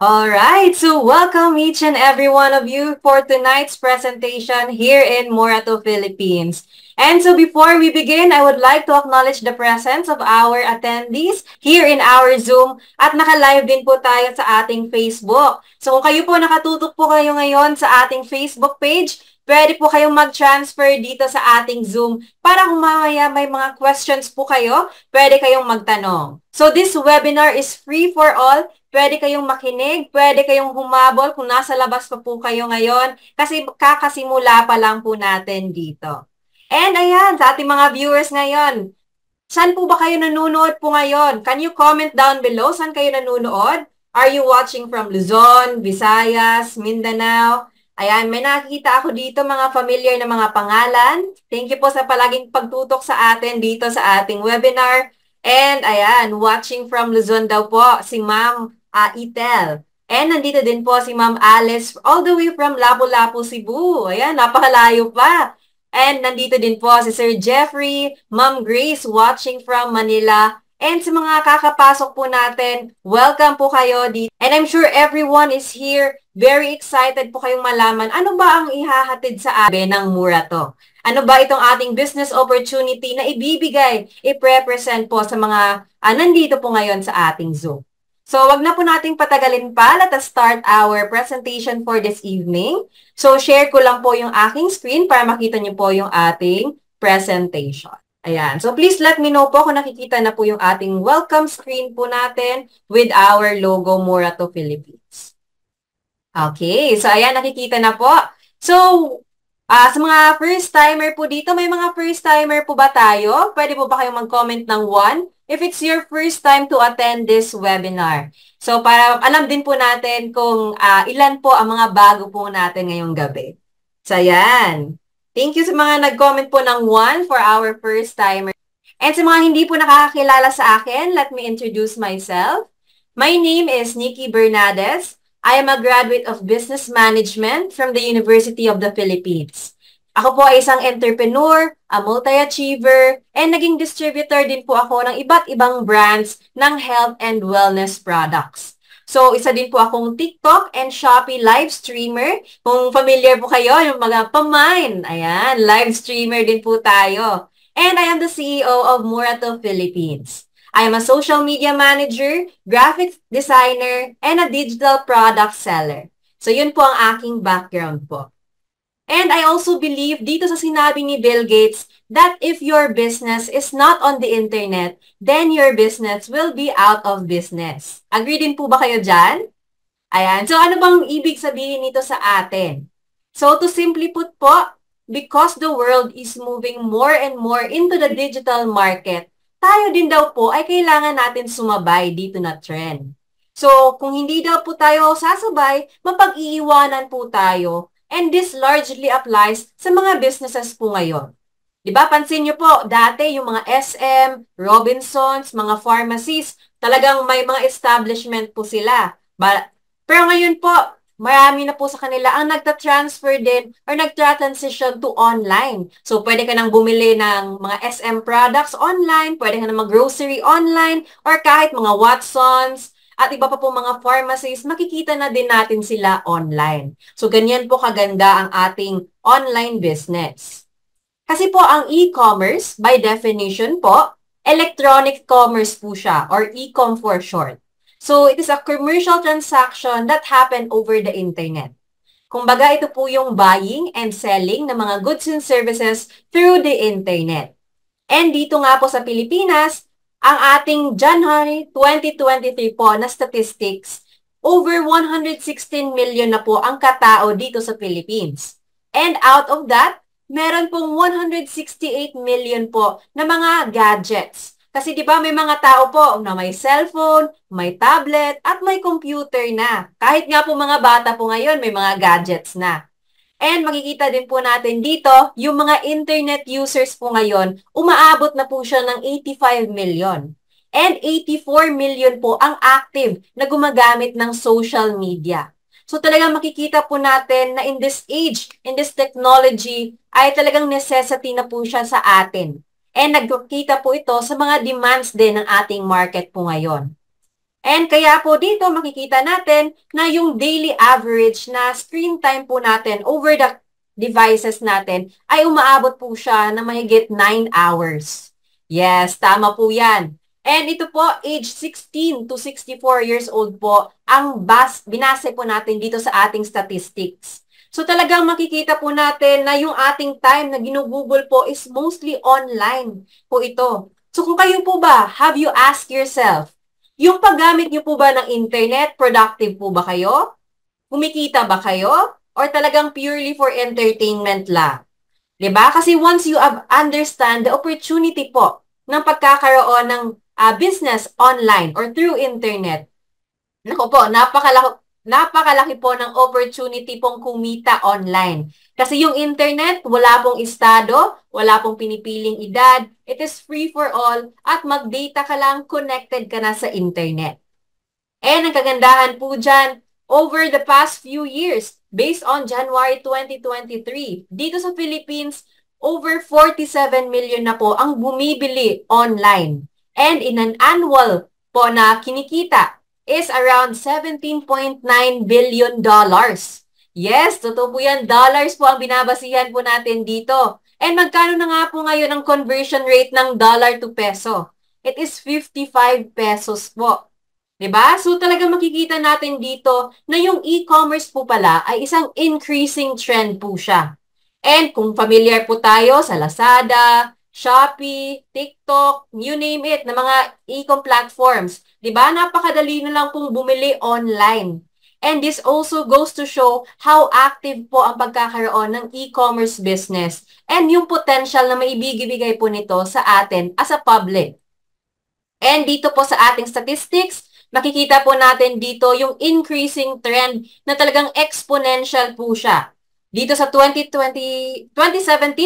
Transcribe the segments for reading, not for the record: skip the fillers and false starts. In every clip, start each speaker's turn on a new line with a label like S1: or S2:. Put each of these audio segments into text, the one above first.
S1: Alright, so welcome each and every one of you for tonight's presentation here in Morato, Philippines. And so before we begin, I would like to acknowledge the presence of our attendees here in our Zoom at naka-live din po tayo sa ating Facebook. So kung kayo po nakatutok po kayo ngayon sa ating Facebook page, pwede po kayong mag-transfer dito sa ating Zoom para kung mamaya may mga questions po kayo, pwede kayong magtanong. So this webinar is free for all. Pwede kayong makinig, pwede kayong humabol kung nasa labas pa po kayo ngayon kasi kakasimula pa lang po natin dito. And ayan, sa ating mga viewers ngayon, saan po ba kayo nanonood po ngayon? Can you comment down below saan kayo nanonood? Are you watching from Luzon, Visayas, Mindanao? Ayan, may nakikita ako dito mga familiar na mga pangalan. Thank you po sa palaging pagtutok sa atin dito sa ating webinar. And ayan, watching from Luzon daw po si Ma'am Itel. And nandito din po si Ma'am Alice all the way from Lapu-Lapu, Cebu. Ayan, napakalayo pa. And nandito din po si Sir Jeffrey, Ma'am Grace watching from Manila. And sa mga kakapasok po natin, welcome po kayo dito. And I'm sure everyone is here. Very excited po kayong malaman ano ba ang ihahatid sa atin ng Morato. Ano ba itong ating business opportunity na ibibigay, i-represent po sa mga nandito po ngayon sa ating Zoom. So, wag na po nating patagalin pa. Let us start our presentation for this evening. So, share ko lang po yung aking screen para makita niyo po yung ating presentation. Ayan. So, please let me know po kung nakikita na po yung ating welcome screen po natin with our logo Morato Philippines. Okay. So, ayan, nakikita na po. So, sa mga first-timer po dito, may mga first-timer po ba tayo? Pwede po ba kayong mag-comment ng 1? If it's your first time to attend this webinar. So, para alam din po natin kung ilan po ang mga bago po natin ngayong gabi. So, ayan. Thank you sa mga nag-comment po ng 1 for our first timer. And sa mga hindi po nakakakilala sa akin, let me introduce myself. My name is Nikki Bernades. I am a graduate of Business Management from the University of the Philippines. Ako po ay isang entrepreneur, a multi-achiever, and naging distributor din po ako ng iba't ibang brands ng health and wellness products. So, isa din po akong TikTok and Shopee live streamer. Kung familiar po kayo, yung mga pamain. Ayan, live streamer din po tayo. And I am the CEO of Morato Philippines. I am a social media manager, graphic designer, and a digital product seller. So, yun po ang aking background po. And I also believe dito sa sinabi ni Bill Gates that if your business is not on the internet, then your business will be out of business. Agree din po ba kayo dyan? Ayan. So ano bang ibig sabihin nito sa atin? So to simply put po, because the world is moving more and more into the digital market, tayo din daw po ay kailangan natin sumabay dito na trend. So kung hindi daw po tayo sasabay, mapag-iiwanan po tayo. And this largely applies sa mga businesses po ngayon. Diba? Pansin nyo po, dati yung mga SM, Robinsons, mga pharmacies, talagang may mga establishment po sila. Pero ngayon po, marami na po sa kanila ang nagta-transfer din or nagtra-transition to online. So, pwede ka nang bumili ng mga SM products online, pwede ka nang mag-grocery online, or kahit mga Watsons, at iba pa po mga pharmacies, makikita na din natin sila online. So, ganyan po kaganda ang ating online business. Kasi po ang e-commerce, by definition po, electronic commerce po siya, or e-com for short. So, it is a commercial transaction that happen over the internet. Kumbaga, ito po yung buying and selling ng mga goods and services through the internet. And dito nga po sa Pilipinas, ang ating January 2023 po na statistics, over 116 million na po ang katao dito sa Philippines. And out of that, meron pong 168 million po na mga gadgets. Kasi di ba may mga tao po na may cellphone, may tablet, at may computer na. Kahit nga po mga bata po ngayon, may mga gadgets na. And makikita din po natin dito, yung mga internet users po ngayon, umaabot na po siya ng 85 million. And 84 million po ang active na gumagamit ng social media. So talagang makikita po natin na in this age, in this technology, ay talagang necessity na po siya sa atin. And nagkikita po ito sa mga demands din ng ating market po ngayon. And kaya po dito makikita natin na yung daily average na screen time po natin over the devices natin ay umaabot po siya na mahigit 9 hours. Yes, tama po yan. And ito po, age 16 to 64 years old po, ang binase po natin dito sa ating statistics. So talagang makikita po natin na yung ating time na ginugugol po is mostly online po ito. So kung kayo po ba, have you asked yourself, yung paggamit niyo po ba ng internet, productive po ba kayo? Kumikita ba kayo? Or talagang purely for entertainment lang? 'Di ba? Kasi once you understand the opportunity po ng pagkakaroon ng business online or through internet, naku po, napakalaki po ng opportunity pong kumita online. Kasi yung internet, wala pong estado, wala pong pinipiling edad, it is free for all, at mag-data ka lang, connected ka na sa internet. And ang kagandahan po dyan, over the past few years, based on January 2023, dito sa Philippines, over 47 million na po ang bumibili online. And in an annual po na kinikita is around 17.9 billion dollars. Yes, totoo po yan. Dollars po ang binabasihan po natin dito. And magkano na nga po ngayon ang conversion rate ng dollar to peso? It is 55 pesos po. 'Di ba? So talaga makikita natin dito na yung e-commerce po pala ay isang increasing trend po siya. And kung familiar po tayo sa Lazada, Shopee, TikTok, you name it, na mga e-com platforms, 'di ba? Napakadali na lang pong bumili online. And this also goes to show how active po ang pagkakaroon ng e-commerce business and yung potential na maibigay po nito sa atin as a public. And dito po sa ating statistics, makikita po natin dito yung increasing trend na talagang exponential po siya. Dito sa 2017,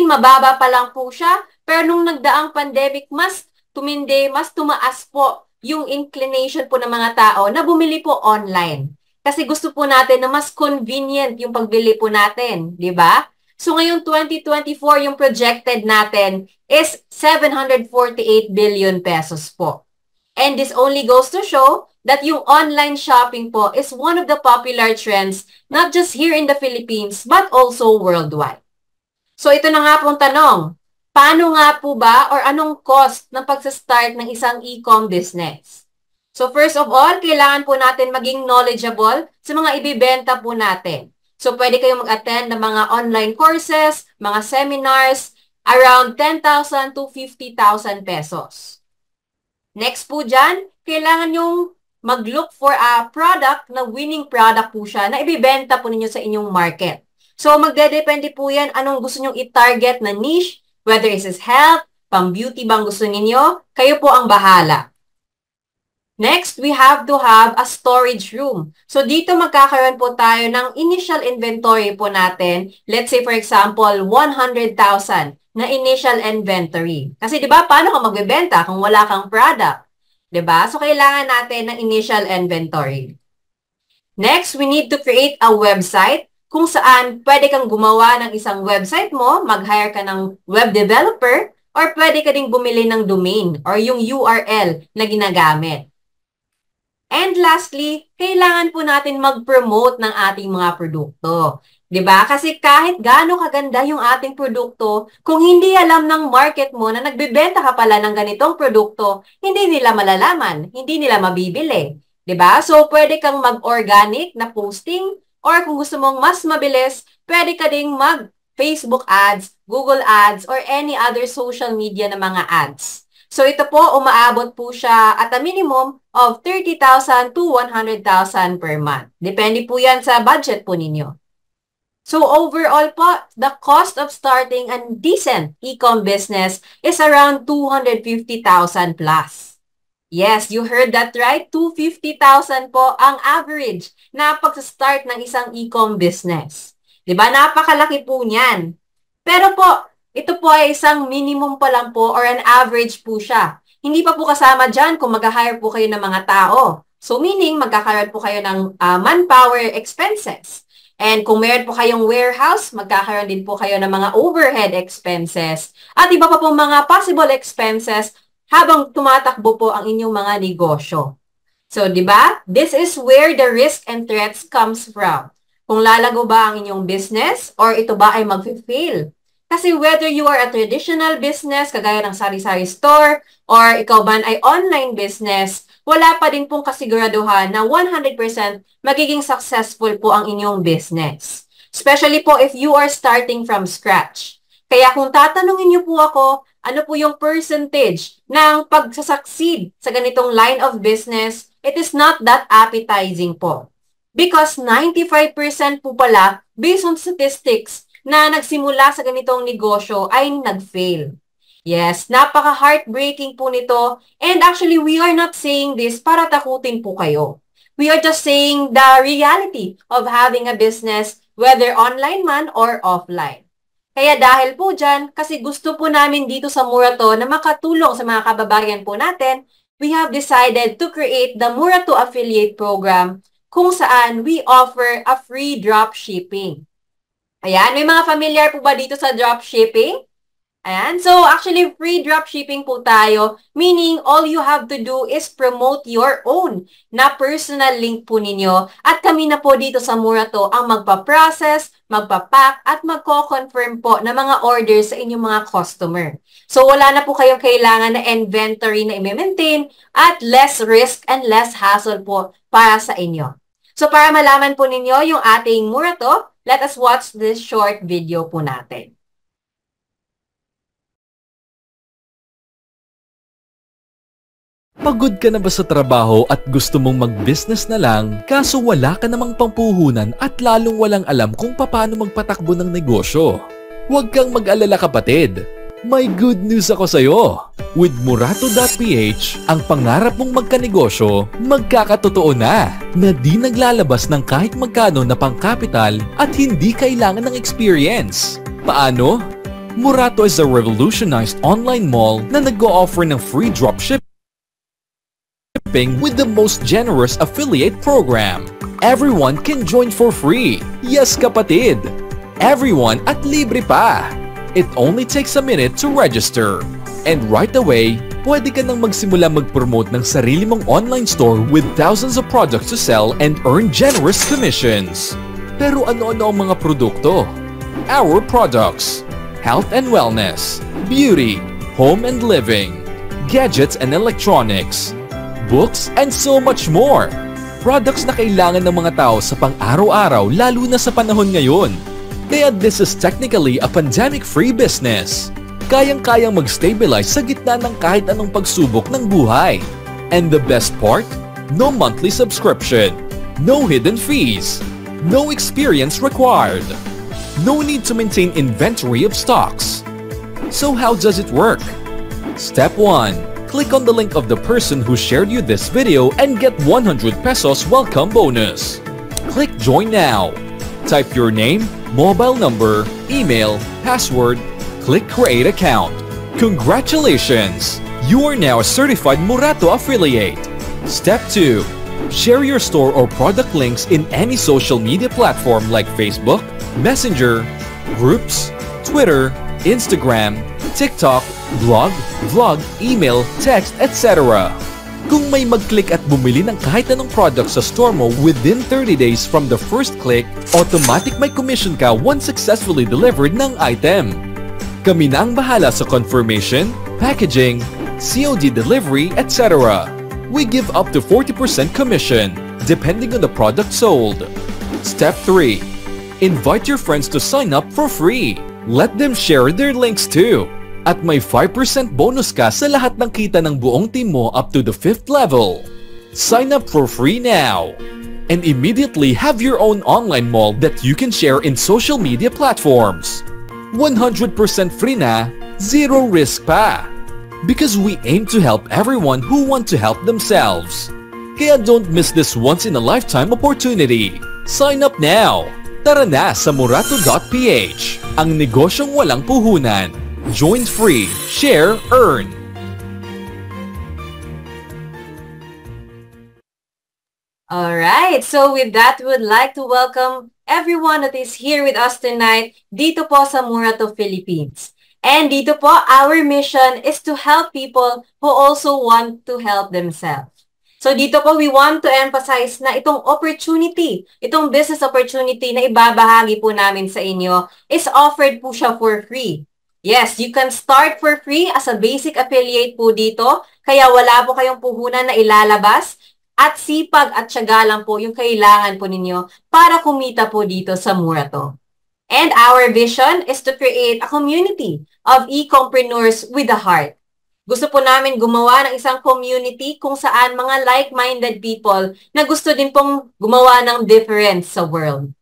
S1: mababa pa lang po siya, pero nung nagdaang pandemic, mas tumindi, mas tumaas po yung inclination po ng mga tao na bumili po online. Kasi gusto po natin na mas convenient yung pagbili po natin, di ba? So ngayong 2024, yung projected natin is 748 billion pesos po. And this only goes to show that yung online shopping po is one of the popular trends, not just here in the Philippines, but also worldwide. So ito na nga pong tanong, paano nga po ba or anong cost ng pag-start ng isang e-com business? So first of all, kailangan po natin maging knowledgeable sa mga ibibenta po natin. So pwede kayong mag-attend ng mga online courses, mga seminars, around 10,000 to 50,000 pesos. Next po dyan, kailangan yung mag-look for a product na winning product po siya na ibibenta po ninyo sa inyong market. So magdedepende po yan anong gusto nyong i-target na niche, whether it is health, pang-beauty bang gusto ninyo, kayo po ang bahala. Next, we have to have a storage room. So dito magkakaroon po tayo ng initial inventory po natin. Let's say for example, 100,000 na initial inventory. Kasi 'di ba, paano ka magbebenta kung wala kang product? 'Di ba? So kailangan natin ng initial inventory. Next, we need to create a website kung saan pwede kang gumawa ng isang website mo, mag-hire ka ng web developer, or pwede ka ding bumili ng domain or yung URL na ginagamit. And lastly, kailangan po natin mag-promote ng ating mga produkto. 'Di ba? Kasi kahit gaano kaganda yung ating produkto, kung hindi alam ng market mo na nagbebenta ka pala ng ganitong produkto, hindi nila malalaman, hindi nila mabibili. 'Di ba? So, pwede kang mag-organic na posting or kung gusto mong mas mabilis, pwede ka ding mag-Facebook ads, Google ads, or any other social media na mga ads. So ito po, umaabot po siya at a minimum of 30,000 to 100,000 per month. Depende po yan sa budget po ninyo. So overall po, the cost of starting a decent e-com business is around 250,000 plus. Yes, you heard that right? 250,000 po ang average na pag-start ng isang e-com business. Diba? Napakalaki po niyan. Pero po, ito po ay isang minimum pa lang po or an average po siya. Hindi pa po kasama dyan kung mag-hire po kayo ng mga tao. So meaning, magkakaroon po kayo ng manpower expenses. And kung meron po kayong warehouse, magkakaroon din po kayo ng mga overhead expenses. At iba pa po mga possible expenses habang tumatakbo po ang inyong mga negosyo. So, di ba? This is where the risk and threats comes from. Kung lalago ba ang inyong business or ito ba ay mag-fail? Kasi whether you are a traditional business, kagaya ng sari-sari store, or ikaw man ay online business, wala pa din pong kasiguraduhan na 100% magiging successful po ang inyong business. Especially po if you are starting from scratch. Kaya kung tatanungin niyo po ako, ano po yung percentage ng pag-succeed sa ganitong line of business, it is not that appetizing po. Because 95% po pala, based on statistics, na nagsimula sa ganitong negosyo ay nag-fail. Yes, napaka-heartbreaking po nito. And actually, we are not saying this para takutin po kayo. We are just saying the reality of having a business, whether online man or offline. Kaya dahil po dyan, kasi gusto po namin dito sa Murato na makatulong sa mga kababayan po natin, we have decided to create the Murato Affiliate Program kung saan we offer a free drop shipping. Ayan, may mga familiar po ba dito sa dropshipping? Ayan, so actually free dropshipping po tayo, meaning all you have to do is promote your own na personal link po ninyo at kami na po dito sa Murato ang magpa-process, magpa-pack at magko-confirm po ng mga orders sa inyong mga customer. So wala na po kayong kailangan na inventory na i-maintain at less risk and less hassle po para sa inyo. So para malaman po ninyo yung ating Murato, let us watch this short video po natin.
S2: Pagod ka na ba sa trabaho at gusto mong mag-business na lang, kaso wala ka namang pampuhunan at lalong walang alam kung paano magpatakbo ng negosyo? Huwag kang mag-alala kapatid. May good news ako sa'yo. With Murato.ph, ang pangarap mong magkanegosyo, magkakatotoo na di naglalabas ng kahit magkano na pangkapital at hindi kailangan ng experience. Paano? Murato is a revolutionized online mall na nag-o-offer ng free dropshipping with the most generous affiliate program. Everyone can join for free. Yes, kapatid! Everyone at libre pa! It only takes a minute to register. And right away, pwede ka nang magsimula mag-promote ng sarili mong online store with thousands of products to sell and earn generous commissions. Pero ano-ano ang mga produkto? Our products: health and wellness, beauty, home and living, gadgets and electronics, books, and so much more. Products na kailangan ng mga tao sa pang-araw-araw lalo na sa panahon ngayon. Kaya this is technically a pandemic-free business. Kayang-kayang mag-stabilize sa gitna ng kahit anong pagsubok ng buhay. And the best part? No monthly subscription, no hidden fees, no experience required, no need to maintain inventory of stocks. So how does it work? Step 1. Click on the link of the person who shared you this video and get 100 pesos welcome bonus. Click join now. Type your name, mobile number, email, password, click create account. Congratulations! You are now a certified Murato affiliate. Step 2. Share your store or product links in any social media platform like Facebook, Messenger, Groups, Twitter, Instagram, TikTok, blog, vlog, email, text, etc. Kung may mag-click at bumili ng kahit anong product sa store mo within 30 days from the first click, automatic may commission ka once successfully delivered ng item. Kami na ang bahala sa confirmation, packaging, COD delivery, etc. We give up to 40% commission, depending on the product sold. Step 3. Invite your friends to sign up for free. Let them share their links too. At may 5% bonus ka sa lahat ng kita ng buong team mo up to the 5th level. Sign up for free now. And immediately have your own online mall that you can share in social media platforms. 100% free na, zero risk pa. Because we aim to help everyone who want to help themselves. Kaya don't miss this once-in-a-lifetime opportunity. Sign up now. Tara na sa Murato.ph, ang negosyong walang puhunan. Join free, share, earn.
S1: Alright, so with that, we would like to welcome everyone that is here with us tonight dito po sa Murato Philippines. And dito po, our mission is to help people who also want to help themselves. So dito po, we want to emphasize na itong opportunity, itong business opportunity na ibabahagi po namin sa inyo is offered po siya for free. Yes, you can start for free as a basic affiliate po dito, kaya wala po kayong puhunan na ilalabas at sipag at tiyaga lang po yung kailangan po ninyo para kumita po dito sa Murato. And our vision is to create a community of e-compreneurs with a heart. Gusto po namin gumawa ng isang community kung saan mga like-minded people na gusto din pong gumawa ng difference sa world.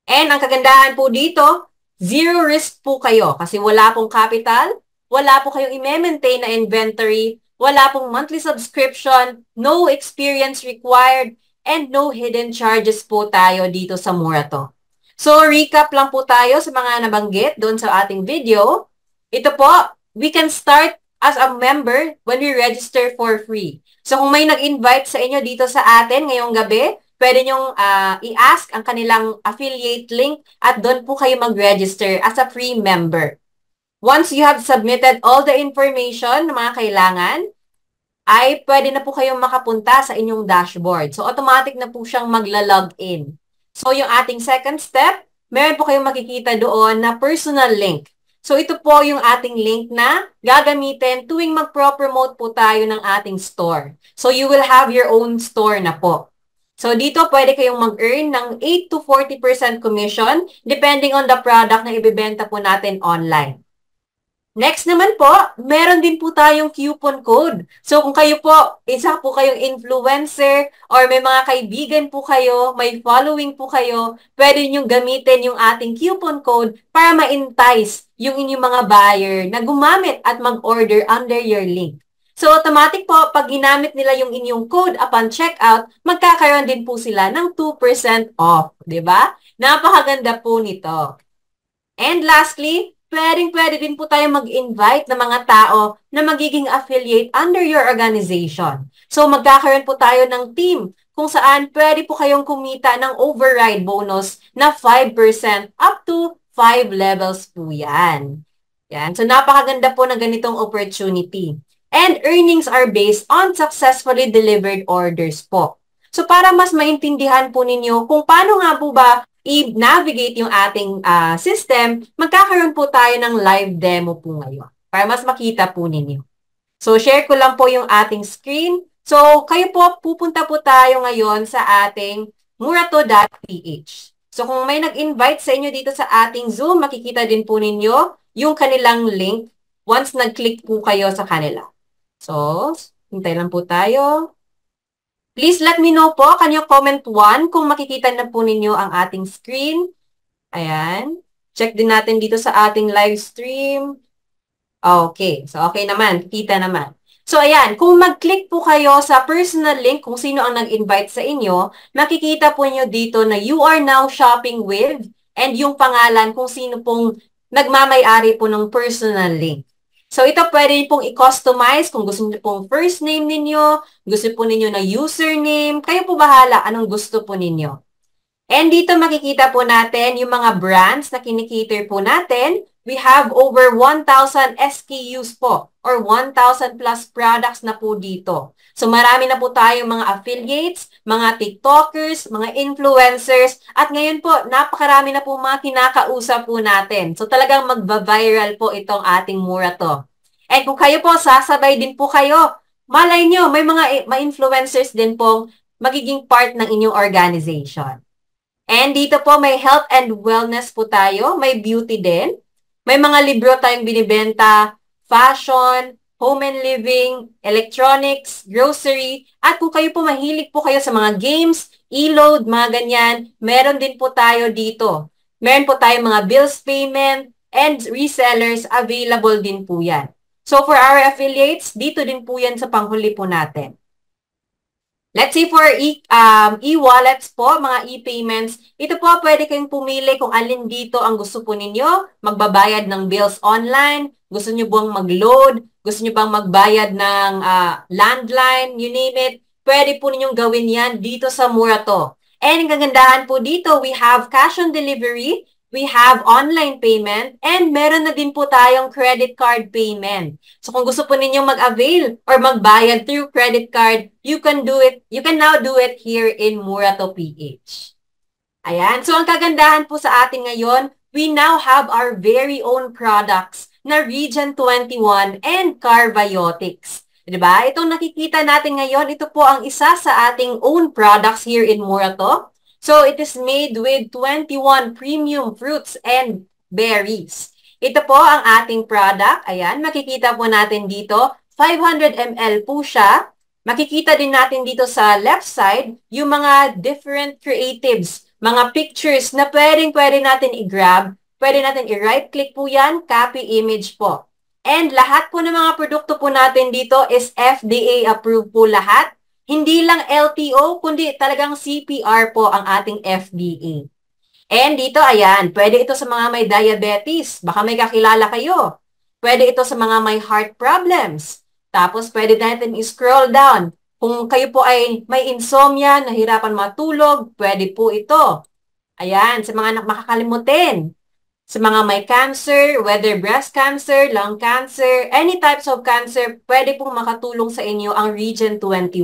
S1: And ang kagandahan po dito, zero risk po kayo kasi wala pong capital, wala po kayong i-maintain na inventory, wala pong monthly subscription, no experience required, and no hidden charges po tayo dito sa Murato. So, recap lang po tayo sa mga nabanggit doon sa ating video. Ito po, we can start as a member when we register for free. So, kung may nag-invite sa inyo dito sa atin ngayong gabi, pwede nyong i-ask ang kanilang affiliate link at doon po kayo mag-register as a free member. Once you have submitted all the information na mga kailangan, ay pwede na po kayong makapunta sa inyong dashboard. So, automatic na po siyang magla-login. So, yung ating second step, meron po kayong makikita doon na personal link. So, ito po yung ating link na gagamitin tuwing mag-promote po tayo ng ating store. So, you will have your own store na po. So, dito pwede kayong mag-earn ng 8 to 40% commission depending on the product na ibibenta po natin online. Next naman po, meron din po tayong coupon code. So, kung kayo po, isa po kayong influencer or may mga kaibigan po kayo, may following po kayo, pwede nyo gamitin yung ating coupon code para ma-entice yung inyong mga buyer na gumamit at mag-order under your link. So, automatic po, pag ginamit nila yung inyong code upon checkout, magkakaroon din po sila ng 2% off. Diba? Napakaganda po nito. And lastly, pwede din po tayo mag-invite ng mga tao na magiging affiliate under your organization. So, magkakaroon po tayo ng team kung saan pwede po kayong kumita ng override bonus na 5% up to 5 levels po yan. Yan. So, napakaganda po ng ganitong opportunity. And earnings are based on successfully delivered orders po. So, para mas maintindihan po ninyo kung paano nga po ba i-navigate yung ating system, magkakaroon po tayo ng live demo po ngayon para mas makita po ninyo. So, share ko lang po yung ating screen. So, kayo po, pupunta po tayo ngayon sa ating murato.ph. So, kung may nag-invite sa inyo dito sa ating Zoom, makikita din po ninyo yung kanilang link once nag-click po kayo sa kanila. So, hintay lang po tayo. Please let me know po, can you comment 1 kung makikita na po ninyo ang ating screen. Ayan. Check din natin dito sa ating live stream. Okay. So, okay naman. Kita naman. So, ayan. Kung mag-click po kayo sa personal link, kung sino ang nag-invite sa inyo, makikita po nyo dito na you are now shopping with and yung pangalan kung sino pong nagmamay-ari po ng personal link. So, ito pwede pong i-customize kung gusto niyo pong first name ninyo, gusto po ninyo na username, kayo po bahala anong gusto po ninyo. And dito makikita po natin yung mga brands na kinikater po natin. We have over 1,000 SKUs po or 1,000 plus products na po dito. So, marami na po tayong mga affiliates, mga TikTokers, mga influencers, at ngayon po, napakarami na po mga kinakausap po natin. So, talagang magba-viral po itong ating Murato. And kung kayo po, sasabay din po kayo. Malay nyo, may mga influencers din pong magiging part ng inyong organization. And dito po, may health and wellness po tayo, may beauty din. May mga libro tayong binibenta, fashion, home and living, electronics, grocery, at kung kayo po mahilig po kayo sa mga games, e-load, mga ganyan, meron din po tayo dito. Meron po tayong mga bills payment and resellers, available din po yan. So for our affiliates, dito din po yan sa panghuli po natin. Let's see for e-wallets po, mga e-payments. Ito po, pwede kayong pumili kung alin dito ang gusto po ninyo. Magbabayad ng bills online, gusto nyo bang mag-load, gusto nyo bang magbayad ng landline, you name it. Pwede po ninyong gawin yan dito sa Murato. And ang kagandahan po dito, we have cash on delivery we have online payment, and meron na din po tayong credit card payment. So kung gusto po ninyong mag-avail or magbayad through credit card, you can now do it here in Murato PH. Ayan. So ang kagandahan po sa atin ngayon, we now have our very own products na Region 21 and Carbiotics. Diba? Itong nakikita natin ngayon, ito po ang isa sa ating own products here in Murato. So, it is made with 21 premium fruits and berries. Ito po ang ating product. Ayan, makikita po natin dito. 500 ml po siya. Makikita din natin dito sa left side yung mga different creatives, mga pictures na pwede natin i-grab. Pwede natin i-right click po yan, copy image po. And lahat po ng mga produkto po natin dito is FDA approved po lahat. Hindi lang LTO, kundi talagang CPR po ang ating FDA. And dito, ayan, pwede ito sa mga may diabetes. Baka may kakilala kayo. Pwede ito sa mga may heart problems. Tapos, pwede natin i-scroll down. Kung kayo po ay may insomnia, nahirapan matulog, pwede po ito. Ayan, sa mga makakalimutin. Sa mga may cancer, whether breast cancer, lung cancer, any types of cancer, pwede pong makatulong sa inyo ang Region 21.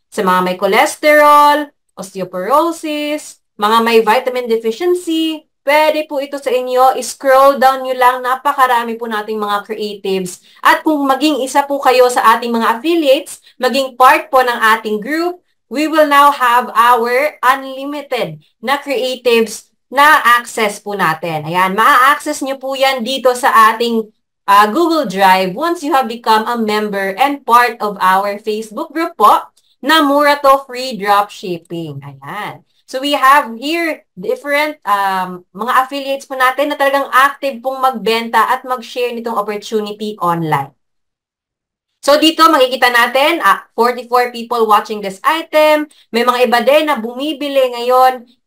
S1: Sa mga may cholesterol, osteoporosis, mga may vitamin deficiency, pwede po ito sa inyo. I-scroll down nyo lang, napakarami po nating mga creatives. At kung maging isa po kayo sa ating mga affiliates, maging part po ng ating group, we will now have our unlimited na creatives na access po natin. Ayan, maa-access nyo po yan dito sa ating Google Drive once you have become a member and part of our Facebook group po na Murato Free Dropshipping. Ayan. So we have here different mga affiliates po natin na talagang active pong magbenta at mag-share nitong opportunity online. So dito makikita natin, 44 people watching this item. May mga iba din na bumibili ngayon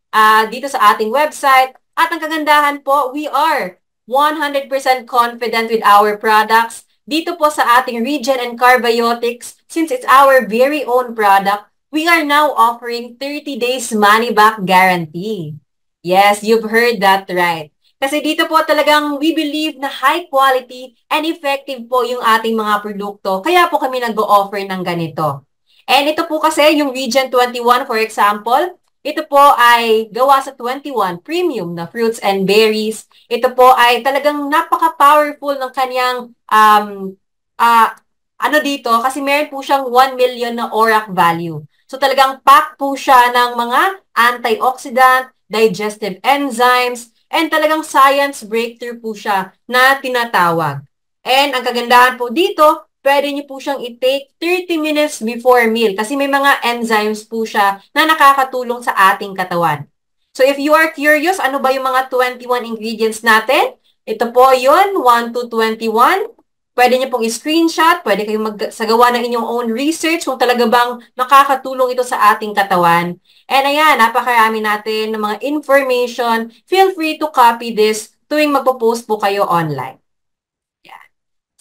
S1: dito sa ating website. At ang kagandahan po, we are 100% confident with our products. Dito po sa ating Region and Carbiotics, since it's our very own product, we are now offering 30 days money-back guarantee. Yes, you've heard that right. Kasi dito po talagang we believe na high quality and effective po yung ating mga produkto. Kaya po kami nag-o-offer ng ganito. And ito po kasi yung Region 21, for example, ito po ay gawa sa 21 premium na fruits and berries. Ito po ay talagang napaka-powerful ng kanyang dito kasi meron po siyang 1 million na ORAC value. So talagang pack po siya ng mga antioxidant, digestive enzymes, and talagang science breakthrough po siya na tinatawag. And ang kagandahan po dito, pwede niyo po siyang i-take 30 minutes before meal kasi may mga enzymes po siya na nakakatulong sa ating katawan. So if you are curious, ano ba yung mga 21 ingredients natin? Ito po yun, 1 to 21. Pwede niyo pong i-screenshot, pwede kayong magsagawa ng inyong own research kung talaga bang nakakatulong ito sa ating katawan. And ayan, napakarami natin ng mga information. Feel free to copy this tuwing magpo-post po kayo online.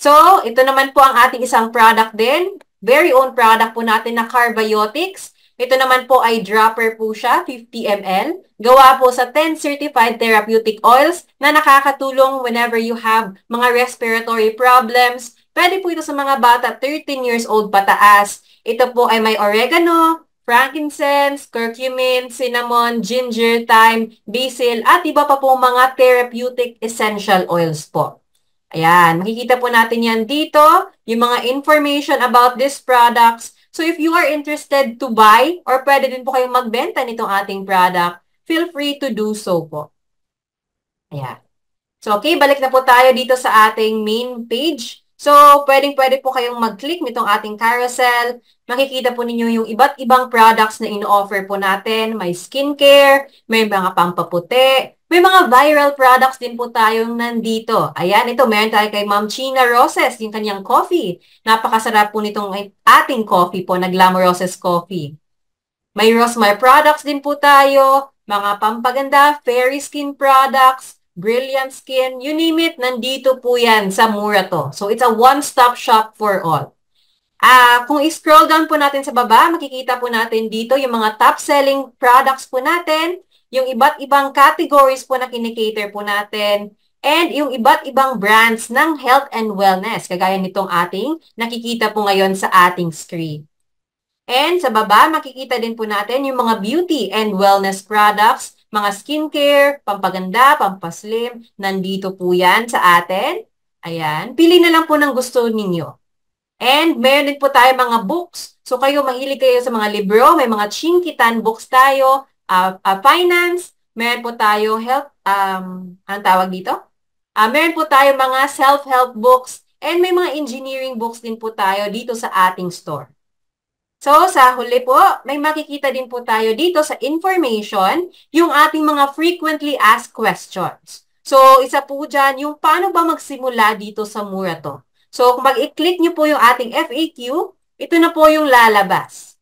S1: So, ito naman po ang ating isang product din. Very own product po natin na Carbiotics. Ito naman po ay dropper po siya, 50 ml. Gawa po sa 10 certified therapeutic oils na nakakatulong whenever you have mga respiratory problems. Pwede po ito sa mga bata 13 years old pataas. Ito po ay may oregano, frankincense, curcumin, cinnamon, ginger, thyme, basil, at iba pa po mga therapeutic essential oils po. Ayan, makikita po natin yan dito, yung mga information about these products. So if you are interested to buy or pwede din po kayong magbenta nitong ating product, feel free to do so po. Ayan. So okay, balik na po tayo dito sa ating main page. So pwede po kayong mag-click nitong ating carousel. Makikita po ninyo yung iba't ibang products na ino-offer po natin. May skincare, may mga pampaputi, may mga viral products din po tayong nandito. Ayan, ito, meron tayo kay Ma'am China Roses, yung kanyang coffee. Napakasarap po nitong ating coffee po, na Glamoroses Coffee. May Rosmar products din po tayo, mga pampaganda, fairy skin products, brilliant skin, you name it, nandito po yan sa Murato. So, it's a one-stop shop for all. Kung i-scroll down po natin sa baba, makikita po natin dito yung mga top-selling products po natin. yung iba't ibang categories po na kinikater po natin, and yung iba't ibang brands ng health and wellness, kagaya nitong ating nakikita po ngayon sa ating screen. And sa baba, makikita din po natin yung mga beauty and wellness products, mga skincare, pampaganda, pampaslim, nandito po yan sa atin. Ayan, pili na lang po ng gusto ninyo. And meron din po tayo mga books. So kayo, mahilig kayo sa mga libro, may mga chinkitan books tayo, finance, meron po tayo health, anong tawag dito? Meron po tayo mga self-help books, and may mga engineering books din po tayo dito sa ating store. So, sa huli po, may makikita din po tayo dito sa information, yung ating mga frequently asked questions. So, isa po dyan, yung paano ba magsimula dito sa Murato. So, kung mag-i-click nyo po yung ating FAQ, ito na po yung lalabas.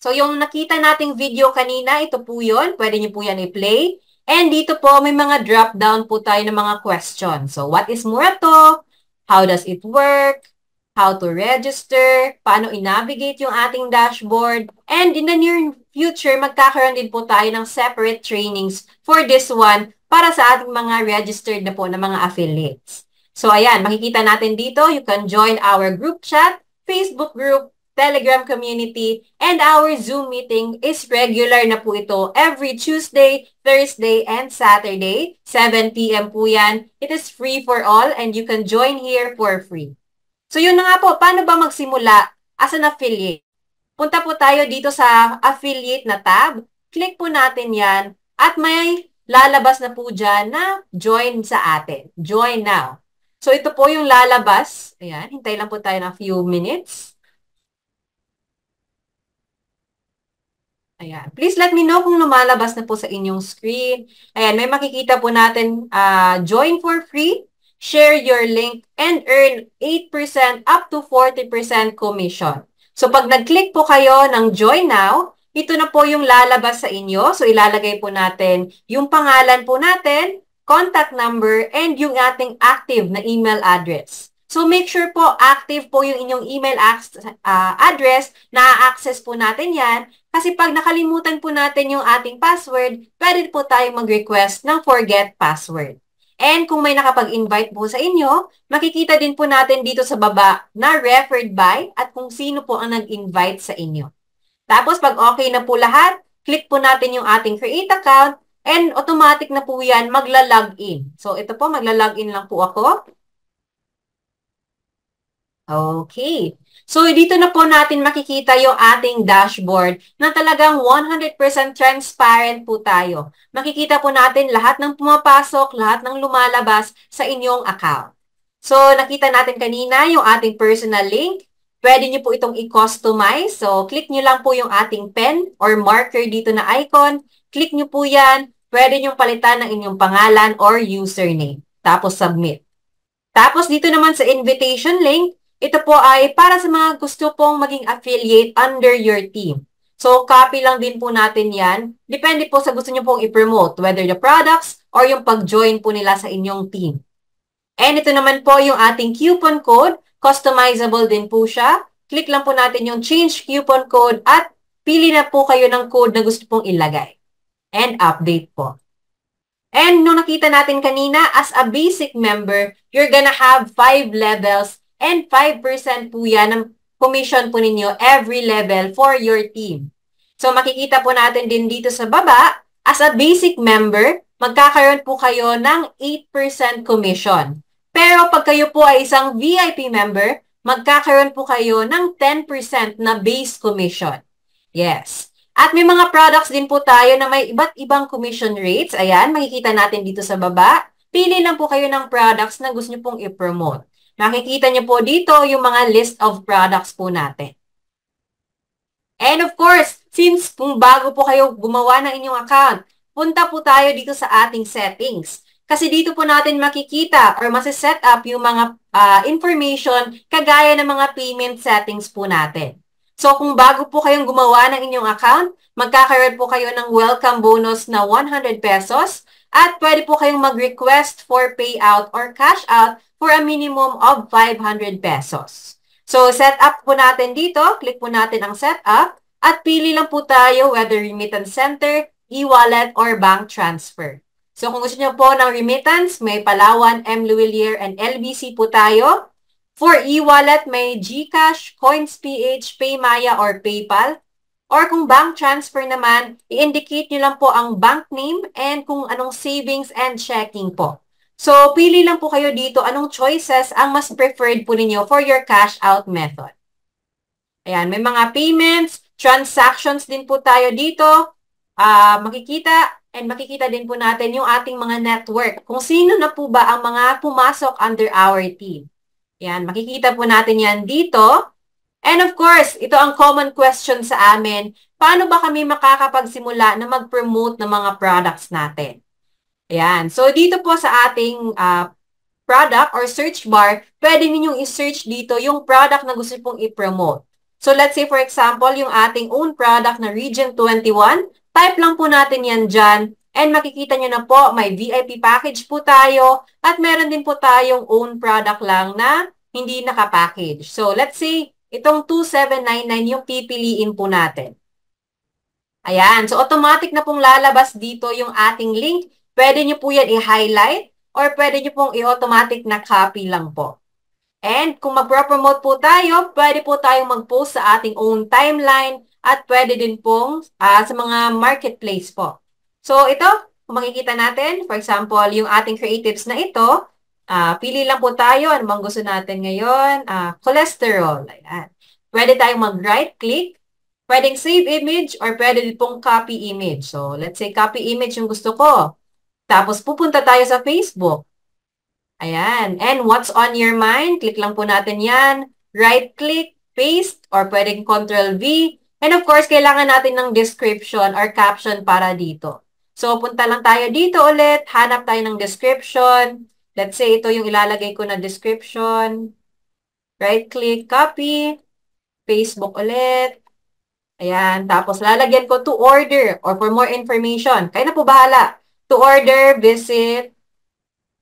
S1: So, yung nakita nating video kanina, ito po yun. Pwede nyo po yan i-play. And dito po, may mga drop-down po tayo ng mga questions. So, what is Murato? How does it work? How to register, paano i-navigate yung ating dashboard, and in the near future, magkakaroon din po tayo ng separate trainings for this one para sa ating mga registered na po na mga affiliates. So ayan, makikita natin dito, you can join our group chat, Facebook group, Telegram community, and our Zoom meeting is regular na po ito every Tuesday, Thursday, and Saturday, 7 p.m. po yan. It is free for all and you can join here for free. So yun na nga po, paano ba magsimula as an affiliate? Punta po tayo dito sa affiliate na tab, click po natin yan, at may lalabas na po dyan na join sa atin. Join now. So ito po yung lalabas. Ayan, hintay lang po tayo ng few minutes. Ayan, please let me know kung lumalabas na po sa inyong screen. Ayan, may makikita po natin, join for free, share your link, and earn 8% up to 40% commission. So, pag nag-click po kayo ng Join Now, ito na po yung lalabas sa inyo. So, ilalagay po natin yung pangalan po natin, contact number, and yung ating active na email address. So, make sure po active po yung inyong email address, na-access po natin yan. Kasi pag nakalimutan po natin yung ating password, pwede po tayong mag-request ng forget password. And kung may nakapag-invite po sa inyo, makikita din po natin dito sa baba na referred by at kung sino po ang nag-invite sa inyo. Tapos pag okay na po lahat, click po natin yung ating create account and automatic na po yan magla-login. So ito po, magla-login lang po ako. Okay. So, dito na po natin makikita yung ating dashboard na talagang 100% transparent po tayo. Makikita po natin lahat ng pumapasok, lahat ng lumalabas sa inyong account. So, nakita natin kanina yung ating personal link. Pwede nyo po itong i-customize. So, click nyo lang po yung ating pen or marker dito na icon. Click nyo po yan. Pwede nyo palitan ng inyong pangalan or username. Tapos, submit. Tapos, dito naman sa invitation link, ito po ay para sa mga gusto pong maging affiliate under your team. So, copy lang din po natin yan. Depende po sa gusto nyo pong i-promote, whether the products or yung pag-join po nila sa inyong team. And ito naman po yung ating coupon code. Customizable din po siya. Click lang po natin yung change coupon code at pili na po kayo ng code na gusto pong ilagay. And update po. And nung nakita natin kanina, as a basic member, you're gonna have 5 levels and 5% po yan ng commission po ninyo every level for your team. So, makikita po natin din dito sa baba, as a basic member, magkakaroon po kayo ng 8% commission. Pero pag kayo po ay isang VIP member, magkakaroon po kayo ng 10% na base commission. Yes. At may mga products din po tayo na may iba't ibang commission rates. Ayan, makikita natin dito sa baba. Pili lang po kayo ng products na gusto nyo pong i-promote. Makikita niyo po dito yung mga list of products po natin. And of course, since kung bago po kayo gumawa ng inyong account, punta po tayo dito sa ating settings. Kasi dito po natin makikita or masiset up yung mga information kagaya ng mga payment settings po natin. So kung bago po kayong gumawa ng inyong account, magkakaroon po kayo ng welcome bonus na 100 pesos at pwede po kayong mag-request for payout or cash out for a minimum of 500 pesos. So, set up po natin dito. Click po natin ang set up. At pili lang po tayo whether remittance center, e-wallet, or bank transfer. So kung gusto niyo po ng remittance, may Palawan, M. Luwilier, and LBC po tayo. For e-wallet, may GCash, CoinsPH, PayMaya, or PayPal. Or kung bank transfer naman, i-indicate nyo lang po ang bank name and kung anong savings and checking po. So, pili lang po kayo dito anong choices ang mas preferred po ninyo for your cash out method. Ayan, may mga payments, transactions din po tayo dito. Makikita din po natin yung ating mga network. Kung sino na po ba ang mga pumasok under our team. Ayan, makikita po natin yan dito. And of course, ito ang common question sa amin. Paano ba kami makakapagsimula na mag-promote ng mga products natin? Ayan. So, dito po sa ating product or search bar, pwede ninyong i-search dito yung product na gusto pong i-promote. So, let's say for example, yung ating own product na Region 21, type lang po natin yan dyan. And makikita nyo na po, may VIP package po tayo. At meron din po tayong own product lang na hindi nakapackage. So, let's say, itong 2799 yung pipiliin po natin. Ayan. So, automatic na pong lalabas dito yung ating link. Pwede nyo po yan i-highlight or pwede nyo pong i-automatic na copy lang po. And kung mag-promote po tayo, pwede po tayong mag-post sa ating own timeline at pwede din pong sa mga marketplace po. So, ito, kung makikita natin, for example, yung ating creatives na ito, pili lang po tayo. Ano bang gusto natin ngayon? Cholesterol. Ayan. Pwede tayong mag-right click. Pwedeng save image or pwede din pong copy image. So, let's say copy image yung gusto ko. Tapos, pupunta tayo sa Facebook. Ayan. And what's on your mind? Click lang po natin yan. Right click, paste, or pwedeng Ctrl V. And of course, kailangan natin ng description or caption para dito. So, punta lang tayo dito ulit. Hanap tayo ng description. Let's say, ito yung ilalagay ko na description. Right-click, copy. Facebook ulit. Ayan. Tapos, lalagyan ko to order or for more information. Kayo na po bahala. To order, visit.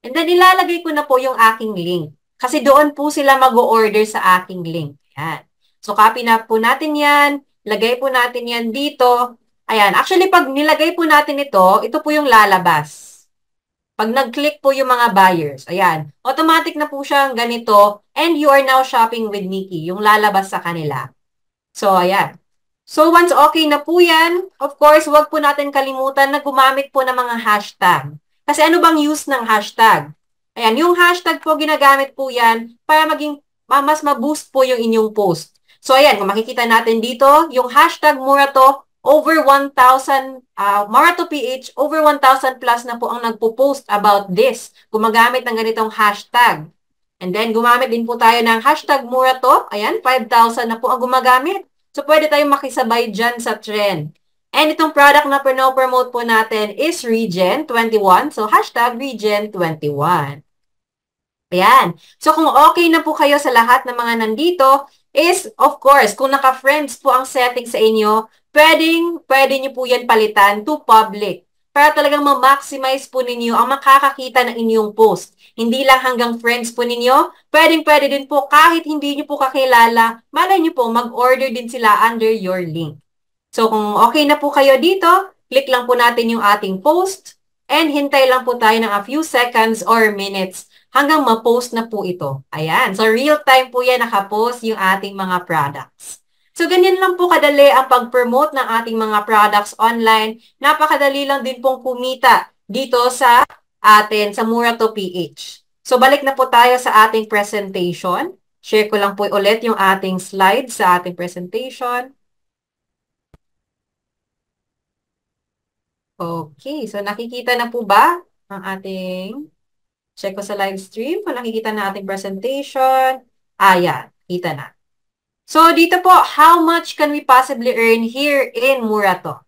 S1: And then, ilalagay ko na po yung aking link. Kasi doon po sila mag-order sa aking link. Ayan. So, copy na po natin yan. Lagay po natin yan dito. Ayan. Actually, pag nilagay po natin ito po yung lalabas. Pag nag-click po yung mga buyers, ayan, automatic na po siyang ganito, and you are now shopping with Nikki, yung lalabas sa kanila. So, ayan. So, once okay na po yan, of course, huwag po natin kalimutan na gumamit po ng mga hashtag. Kasi ano bang use ng hashtag? Ayan, yung hashtag po, ginagamit po yan para maging mas ma-boost po yung inyong post. So, ayan, kung makikita natin dito, yung hashtag Murato, over 1,000, Murato.ph, over 1,000 plus na po ang nagpo-post about this. Gumagamit ng ganitong hashtag. And then, gumamit din po tayo ng hashtag Murato. Ayan, 5,000 na po ang gumagamit. So, pwede tayong makisabay dyan sa trend. And itong product na promote po natin is Regen 21. So, hashtag Regen 21. Ayan. So, kung okay na po kayo sa lahat ng mga nandito, is, of course, kung naka-friends po ang setting sa inyo, pwede nyo po yan palitan to public. Para talagang ma-maximize po ninyo ang makakakita ng inyong post. Hindi lang hanggang friends po ninyo, pwede din po kahit hindi nyo po kakilala, malay nyo po mag-order din sila under your link. So, kung okay na po kayo dito, click lang po natin yung ating post and hintay lang po tayo ng a few seconds or minutes hanggang ma-post na po ito. Ayan. So, real time po yan nakapost yung ating mga products. So, ganyan lang po kadali ang pag-promote ng ating mga products online. Napakadali lang din pong kumita dito sa atin, sa Murato.ph. So, balik na po tayo sa ating presentation. Share ko lang po ulit yung ating slides sa ating presentation. Okay. So, nakikita na po ba ang ating... Check ko sa live stream kung nakikita na ating presentation. Ayan, kita na. So, dito po, how much can we possibly earn here in Murato?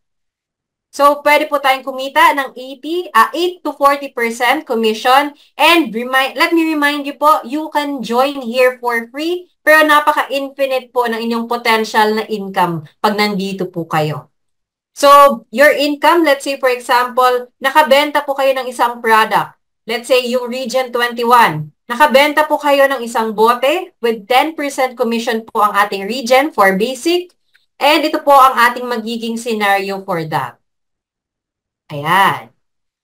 S1: So, pwede po tayong kumita ng 8 to 40% commission. And let me remind you po, you can join here for free. Pero napaka-infinite po ng inyong potential na income pag nandito po kayo. So, your income, let's say for example, nakabenta po kayo ng isang product. Let's say yung Region 21. Nakabenta po kayo ng isang bote with 10% commission po ang ating region for basic. And ito po ang ating magiging scenario for that. Ayan.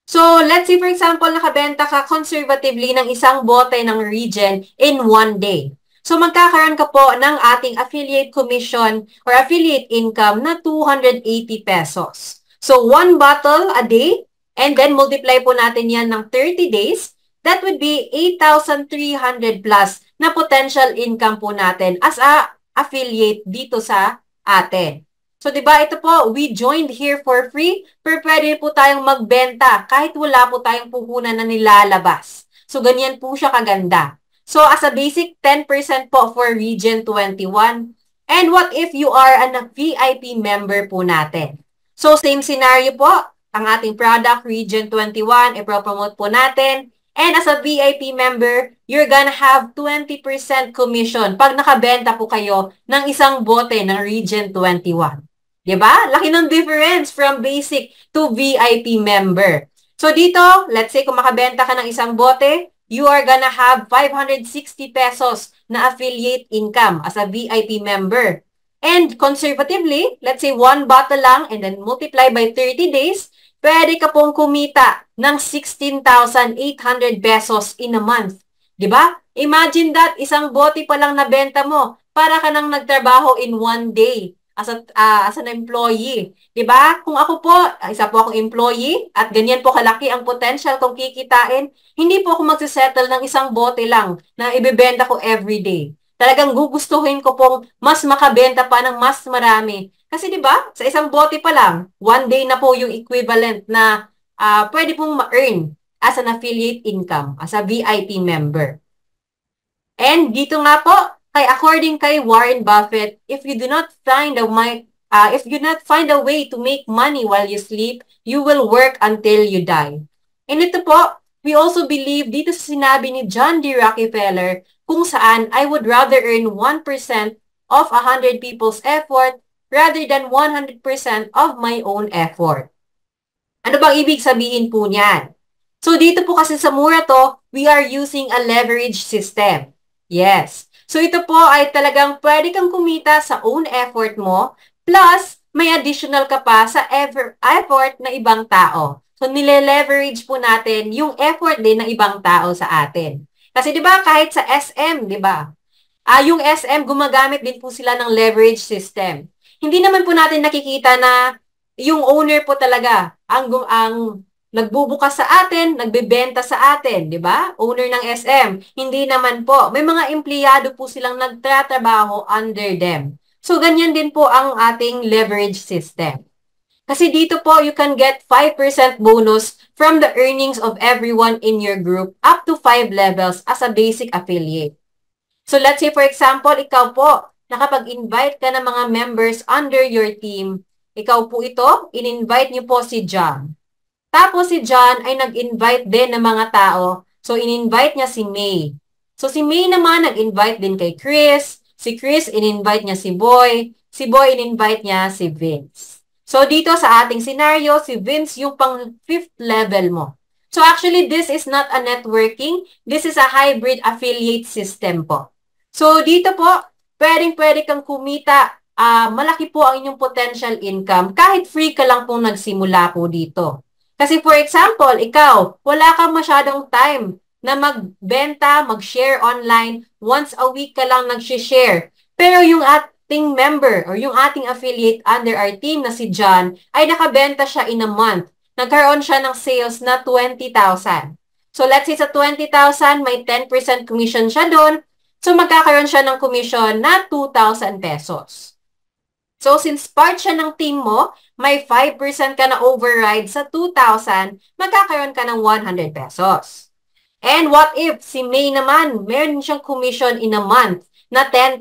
S1: So, let's say for example, nakabenta ka conservatively ng isang bote ng Regen in one day. So, magkakaroon ka po ng ating affiliate commission or affiliate income na 280 pesos. So, one bottle a day, and then multiply po natin yan ng 30 days. That would be 8,300 plus na potential income po natin as a affiliate dito sa atin. So, di ba, ito po, we joined here for free, pero pwede po tayong magbenta kahit wala po tayong puhunan na nilalabas. So, ganyan po siya kaganda. So, as a basic, 10% po for Region 21. And what if you are a VIP member po natin? So, same scenario po, ang ating product, Region 21, i-promote po natin. And as a VIP member, you're gonna have 20% commission pag nakabenta po kayo ng isang bote ng Region 21. Diba? Laki ng difference from basic to VIP member. So dito, let's say kung makabenta ka ng isang bote, you are gonna have 560 pesos na affiliate income as a VIP member. And conservatively, let's say one bottle lang and then multiply by 30 days, pwede ka pong kumita ng 16,800 pesos in a month. Diba? Imagine that, isang bote pa lang nabenta mo, para ka nang nagtrabaho in one day as an employee. 'Di ba? Kung ako po, isa po akong employee at ganyan po kalaki ang potential kong kikitain, hindi po ako magse-settle ng isang bote lang na ibebenta ko every day. Talagang gugustuhin ko pong mas makabenta pa ng mas marami. Kasi 'di ba? Sa isang bote pa lang, one day na po yung equivalent na pwede pong ma-earn as an affiliate income, as a VIP member. And dito nga po, according kay Warren Buffett, if you do not find a way to make money while you sleep, you will work until you die. And ito po, we also believe dito sa sinabi ni John D. Rockefeller kung saan I would rather earn 1% of 100 people's effort rather than 100% of my own effort. Ano bang ibig sabihin po niyan? So dito po kasi sa mura to, we are using a leverage system. Yes. So ito po ay talagang pwede kang kumita sa own effort mo, plus may additional ka pa sa effort na ibang tao. So nile-leverage po natin yung effort din ng ibang tao sa atin. Kasi 'di ba kahit sa SM, 'di ba? Yung SM gumagamit din po sila ng leverage system. Hindi naman po natin nakikita na yung owner po talaga ang nagbubukas sa atin, nagbebenta sa atin, di ba? Owner ng SM. Hindi naman po. May mga empleyado po silang nagtatrabaho under them. So, ganyan din po ang ating leverage system. Kasi dito po, you can get 5% bonus from the earnings of everyone in your group up to 5 levels as a basic affiliate. So, let's say for example, ikaw po, nakapag-invite ka ng mga members under your team. Ikaw po ito, in-invite niyo po si John. Tapos si John ay nag-invite din ng mga tao. So, in-invite niya si May. So, si May naman nag-invite din kay Chris. Si Chris, in-invite niya si Boy. Si Boy, in-invite niya si Vince. So, dito sa ating scenario, si Vince yung pang 5th level mo. So, actually, this is not a networking. This is a hybrid affiliate system po. So, dito po, pwedeng-pwede kang kumita. Malaki po ang inyong potential income kahit free ka lang pong nagsimula po dito. Kasi for example, ikaw, wala kang masyadong time na magbenta, mag-share online, once a week ka lang nag-share. Pero yung ating member or yung ating affiliate under our team na si John, ay nakabenta siya in a month. Nagkaroon siya ng sales na 20,000. So let's say sa 20,000, may 10% commission siya doon. So magkakaroon siya ng commission na 2,000 pesos. So, since part siya ng team mo, may 5% ka na override sa 2,000, magkakaroon ka ng 100 pesos. And what if si May naman, meron siyang commission in a month na 10,000.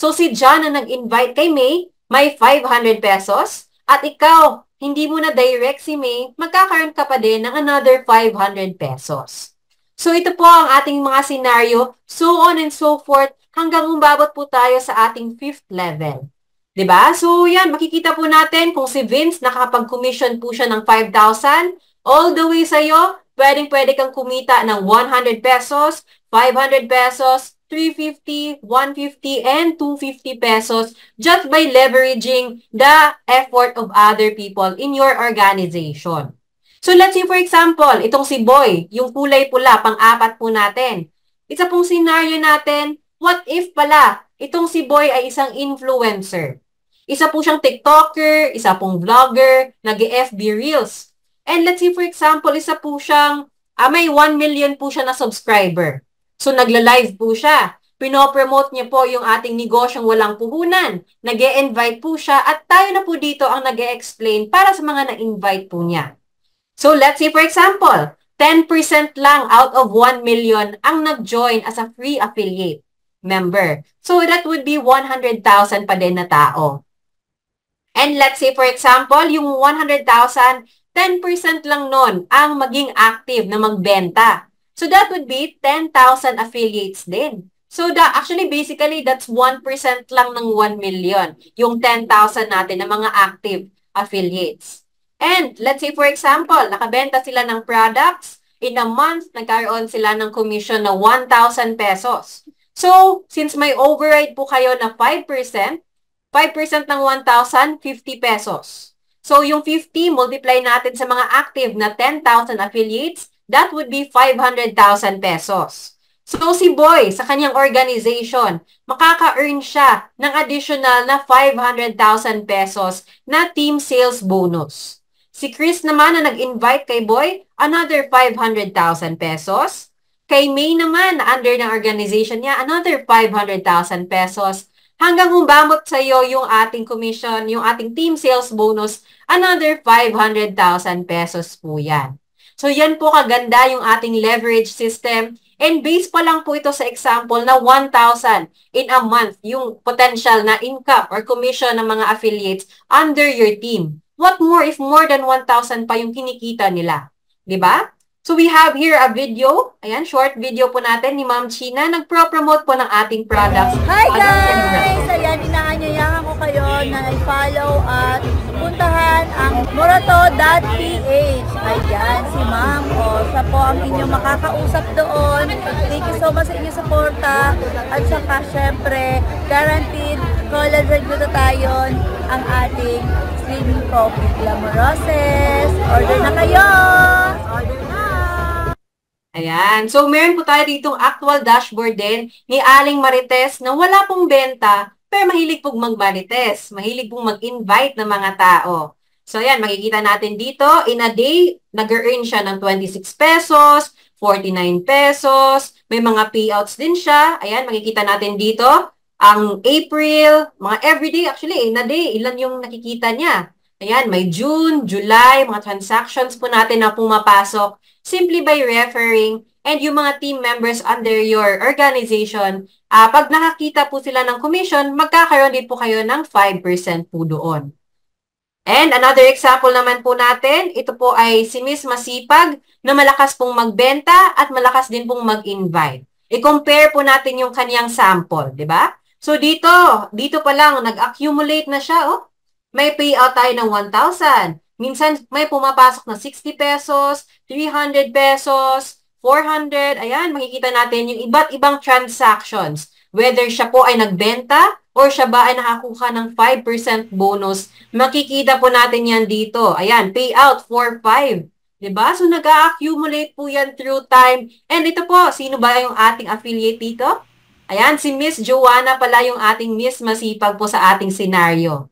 S1: So, si John na nag-invite kay May, may 500 pesos. At ikaw, hindi mo na direct si May, magkakaroon ka pa din ng another 500 pesos. So, ito po ang ating mga scenario, so on and so forth, hanggang umabot po tayo sa ating 5th level. Diba? So, yan, makikita po natin kung si Vince nakapag-commission po siya ng 5,000, all the way sa'yo, pwedeng-pwede kang kumita ng 100 pesos, 500 pesos, 350, 150, and 250 pesos just by leveraging the effort of other people in your organization. So let's say for example, itong si Boy, yung kulay pula, pang-apat po natin. Isa pong scenario natin, what if pala, itong si Boy ay isang influencer. Isa po siyang TikToker, isa pong vlogger, nag-FB Reels. And let's say for example, isa po siyang, may 1 million po siya na subscriber. So, nagla-live po siya. Pinopromote niya po yung ating negosyong walang puhunan. Nag-e-invite po siya at tayo na po dito ang nag-e-explain para sa mga na-invite po niya. So, let's say for example, 10% lang out of 1 million ang nag-join as a free affiliate member. So, that would be 100,000 pa din na tao. And let's say for example, yung 100,000, 10% lang nun ang maging active na magbenta. So that would be 10,000 affiliates din. So actually, basically, that's 1% lang ng 1 million. Yung 10,000 natin na mga active affiliates. And let's say, for example, nakabenta sila ng products. In a month, nagkaroon sila ng commission na 1,000 pesos. So, since may override po kayo na 5% ng 1,000, 50 pesos. So, yung 50, multiply natin sa mga active na 10,000 affiliates, that would be 500,000 pesos. So, si Boy, sa kanyang organization, makaka-earn siya ng additional na 500,000 pesos na team sales bonus. Si Chris naman na nag-invite kay Boy, another 500,000 pesos. Kay May naman, na under ng organization niya, another 500,000 pesos. Hanggang humabot sa iyo yung ating commission, yung ating team sales bonus, another 500,000 pesos po yan. So, yan po kaganda yung ating leverage system. And based pa lang po ito sa example na 1,000 in a month yung potential na income or commission ng mga affiliates under your team. What more if more than 1,000 pa yung kinikita nila? Diba? So, we have here a video. Ayan, short video po natin ni Ma'am China. Nagpro-promote po ng ating products.
S3: Hi guys! Ayan, inaanyayahan ko kayo na i-follow at puntahan ang morato.ph. Ayan, si Ma'am. O, siya po ang inyong makakausap doon. Thank you so much sa inyong suporta. At saka, syempre, guaranteed collagen glutathione ang ating slimming coffee Glamoroses. Order na kayo! Order na!
S1: Ayan. So, meron po tayo ditong actual dashboard din ni Aling Marites na wala pong benta, pero mahilig pong mag-marites. Mahilig pong mag-invite ng mga tao. So, ayan, makikita natin dito, in a day, nag-earn siya ng 26 pesos, 49 pesos, may mga payouts din siya. Ayan, makikita natin dito, ang April, mga everyday, actually, in a day, ilan yung nakikita niya. Ayan, may June, July, mga transactions po natin na pumapasok simply by referring and yung mga team members under your organization, pag nakakita po sila ng commission, magkakaroon din po kayo ng 5% po doon. And another example naman po natin, ito po ay si Miss Masipag na malakas pong magbenta at malakas din pong mag-invite. I-compare po natin yung kanyang sample, di ba? So dito pa lang, nag-accumulate na siya, oh. May payout tayo ng 1,000. Minsan may pumapasok na 60 pesos, 300 pesos, 400. Ayan, makikita natin yung iba't ibang transactions. Whether siya po ay nagbenta or siya ba ay nakakuha ng 5% bonus, makikita po natin yan dito. Ayan, payout 4-5. Diba? So, nag-accumulate po yan through time. And ito po, sino ba yung ating affiliate dito? Ayan, si Miss Joanna pala yung ating Miss Masipag po sa ating scenario.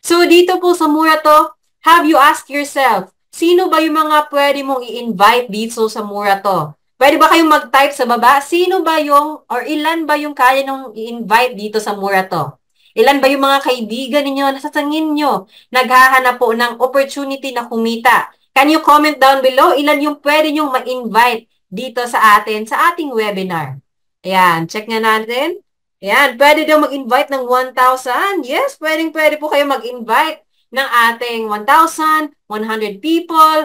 S1: So, dito po sa Morato, have you asked yourself, sino ba yung mga pwede mong i-invite dito sa Morato? Pwede ba kayong mag-type sa baba? Sino ba yung, or ilan ba yung kaya nung i-invite dito sa Morato? Ilan ba yung mga kaibigan ninyo na sa tingin nyo naghahanap po ng opportunity na kumita? Can you comment down below ilan yung pwede nyong ma-invite dito sa atin, sa ating webinar? Ayan, check nga natin. Ayan, pwede daw mag-invite ng 1,000. Yes, pwede po kayo mag-invite ng ating 1,100 people.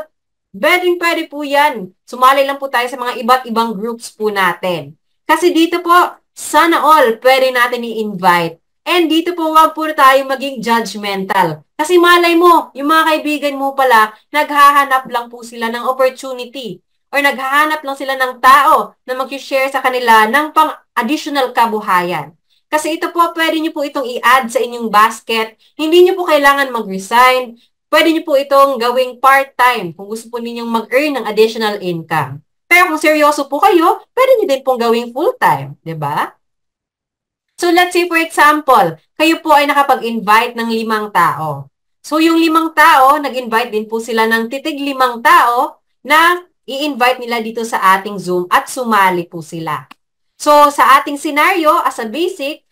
S1: Pwede po yan. Sumali lang po tayo sa mga iba't ibang groups po natin. Kasi dito po, sana all pwede natin i-invite. And dito po, wag po tayo maging judgmental. Kasi malay mo, yung mga kaibigan mo pala, naghahanap lang po sila ng opportunity. or naghahanap lang sila ng tao na mag-share sa kanila ng pang-additional kabuhayan. Kasi ito po, pwede nyo po itong i-add sa inyong basket. Hindi nyo po kailangan mag-resign. Pwede nyo po itong gawing part-time kung gusto po ninyong mag-earn ng additional income. Pero kung seryoso po kayo, pwede nyo din pong gawing full-time, di ba? So let's say for example, kayo po ay nakapag-invite ng 5 tao. So yung 5 tao, nag-invite din po sila ng titig 5 tao na i-invite nila dito sa ating Zoom at sumali po sila. So sa ating scenario, as a basic,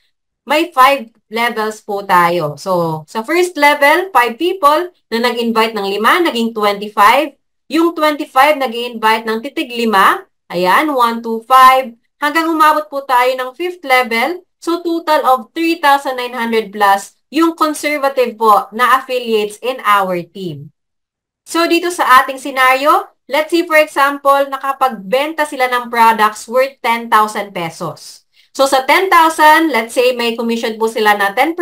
S1: may 5 levels po tayo. So sa first level, 5 people na nag-invite ng 5, naging 25. Yung 25 nag-invite ng titig 5. Ayan, 1, 2, 5. Hanggang umabot po tayo ng 5th level. So, total of 3,900 plus yung conservative po na affiliates in our team. So, dito sa ating scenario, let's say for example, nakapagbenta sila ng products worth 10,000 pesos. So, sa 10,000, let's say may commission po sila na 10%,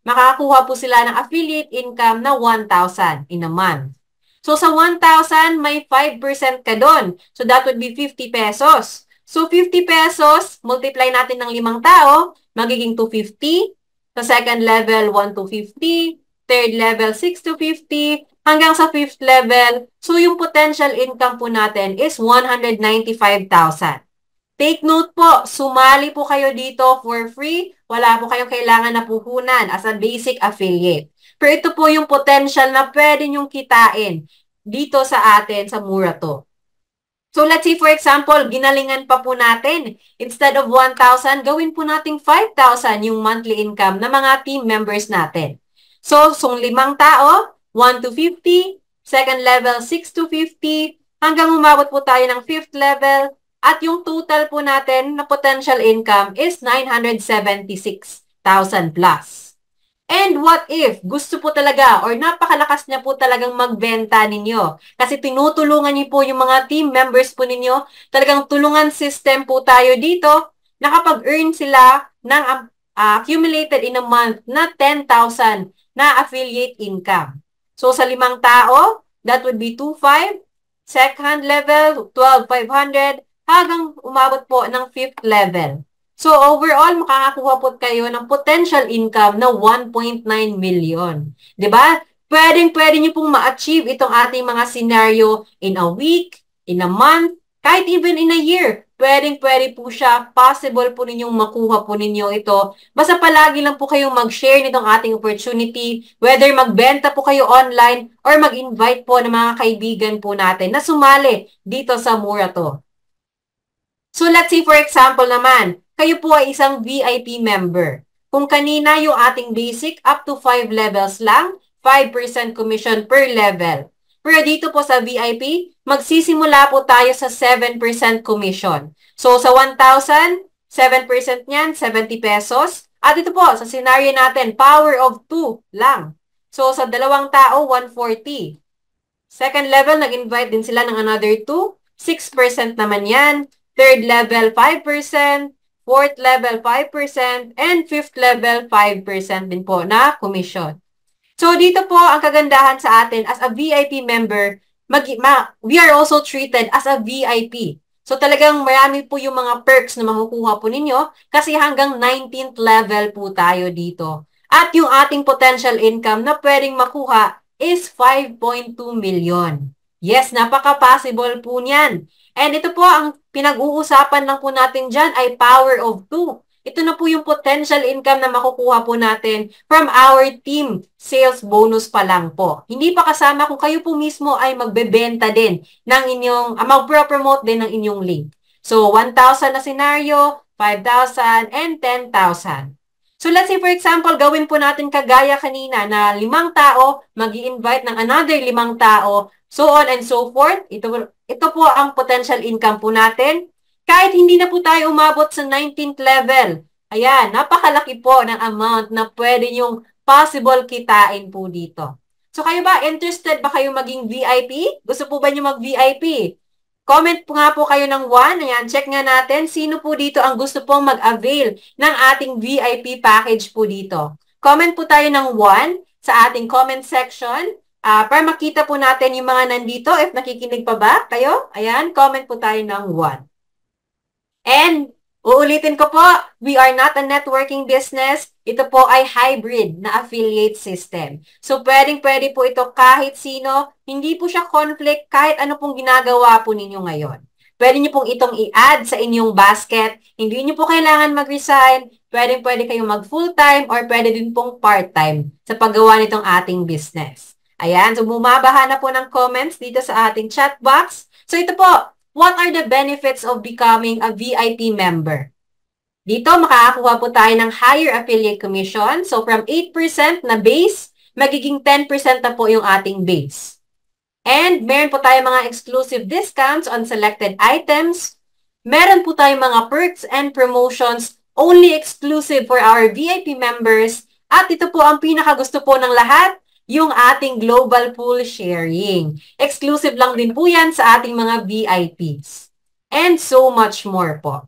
S1: makakakuha po sila ng affiliate income na 1,000 in a month. So, sa 1,000, may 5% ka doon. So, that would be 50 pesos. So, 50 pesos, multiply natin ng 5 tao, magiging 250. Sa second level, 1 to 50. Third level, 6 to 50. Hanggang sa 5th level, so yung potential income po natin is 195,000. Take note po, sumali po kayo dito for free. Wala po kayong kailangan na puhunan as a basic affiliate. Pero ito po yung potential na pwede nyong kitain dito sa atin sa Murato. So, let's say, for example, ginalingan pa po natin. Instead of 1,000, gawin po natin 5,000 yung monthly income ng mga team members natin. So, 5 tao, 1 to 50, second level, 6 to 50, hanggang umabot po tayo ng 5th level, at yung total po natin na potential income is 976,000 plus. And what if gusto po talaga or napakalakas niya po talagang magbenta ninyo? Kasi tinutulungan niyo po yung mga team members po ninyo. Talagang tulungan system po tayo dito. Nakapag-earn sila ng accumulated in a month na 10,000 na affiliate income. So sa 5 tao, that would be 2,500. Second level, 12,500. Hanggang umabot po ng 5th level. So, overall, makakakuha po kayo ng potential income na 1.9 million. Diba? Pwede nyo pong ma-achieve itong ating mga scenario in a week, in a month, kahit even in a year. Pwede po siya. Possible po ninyong makuha po ninyo ito. Basta palagi lang po kayong mag-share nitong ating opportunity. Whether magbenta po kayo online or mag-invite po ng mga kaibigan po natin na sumali dito sa Murato. So, let's say for example naman, kayo po ay isang VIP member. Kung kanina yung ating basic, up to 5 levels lang, 5% commission per level. Pero dito po sa VIP, magsisimula po tayo sa 7% commission. So, sa 1,000, 7% niyan, 70 pesos. At ito po, sa scenario natin, power of 2 lang. So, sa 2 tao, 140. Second level, nag-invite din sila ng another 2. 6% naman yan. Third level, 5%. 4th level, 5%, and 5th level, 5% din po na commission. So, dito po ang kagandahan sa atin as a VIP member, we are also treated as a VIP. So, talagang marami po yung mga perks na makukuha po ninyo kasi hanggang 19th level po tayo dito. At yung ating potential income na pwedeng makuha is 5.2 million. Yes, napaka-possible po niyan. And ito po, ang pinag-uusapan lang po natin dyan ay power of 2. Ito na po yung potential income na makukuha po natin from our team sales bonus pa lang po. Hindi pa kasama kung kayo po mismo ay magbebenta din ng inyong, mag-promote din ng inyong link. So, 1,000 na scenario, 5,000, and 10,000. So, let's say for example, gawin po natin kagaya kanina na 5 tao, mag-i-invite ng another 5 tao, so on and so forth. Ito po ang potential income po natin. Kahit hindi na po tayo umabot sa 19th level. Ayan, napakalaki po ng amount na pwede yung possible kitain po dito. So, kayo ba, interested ba kayo maging VIP? Gusto po ba nyo mag-VIP? Comment po nga po kayo ng 1. Ayan, check nga natin sino po dito ang gusto pong mag-avail ng ating VIP package po dito. Comment po tayo ng 1 sa ating comment section. Para makita po natin yung mga nandito, if nakikinig pa ba kayo? Ayan, comment po tayo ng 1. And uulitin ko po, we are not a networking business. Ito po ay hybrid na affiliate system. So, pwedeng-pwede po ito kahit sino. Hindi po siya conflict kahit ano pong ginagawa po ninyo ngayon. Pwede nyo pong itong i-add sa inyong basket. Hindi nyo po kailangan mag-resign. Pwedeng-pwede kayong mag-full-time or pwede din pong part-time sa paggawa nitong ating business. Ayan, so bumabaha na po ng comments dito sa ating chat box. So, ito po, what are the benefits of becoming a VIP member? Dito, makakakuha po tayo ng higher affiliate commission. So, from 8% na base, magiging 10% na po yung ating base. And meron po tayo mga exclusive discounts on selected items. Meron po tayo mga perks and promotions only exclusive for our VIP members. At ito po ang pinakagusto po ng lahat, yung ating global pool sharing. Exclusive lang din po yan sa ating mga VIPs. And so much more po.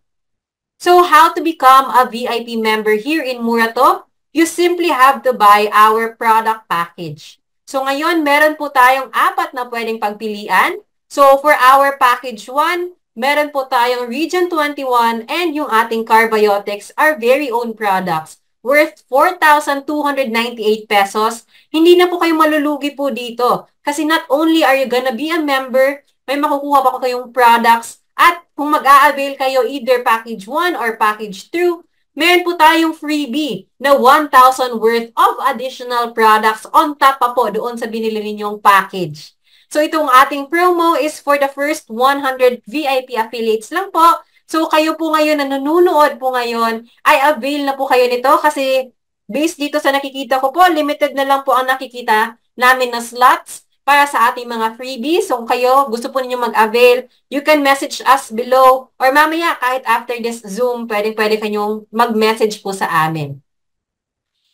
S1: So how to become a VIP member here in Murato? You simply have to buy our product package. So ngayon, meron po tayong 4 na pwedeng pagpilian. So for our package 1, meron po tayong Region 21 and yung ating Carbiotics, our very own products, worth 4,298 pesos. Hindi na po kayo malulugi po dito. Kasi not only are you gonna be a member, may makukuha pa kayong products. At kung mag-a-avail kayo either package 1 or package 2, meron po tayong freebie na 1,000 worth of additional products on top pa po doon sa binili ninyong package. So itong ating promo is for the first 100 VIP affiliates lang po. So kayo po ngayon na nanonood po ngayon ay avail na po kayo nito kasi based dito sa nakikita ko po, limited na lang po ang nakikita namin na slots para sa ating mga freebies. So kung kayo gusto po ninyo mag-avail, you can message us below or mamaya kahit after this Zoom, pwede kayong mag-message po sa amin.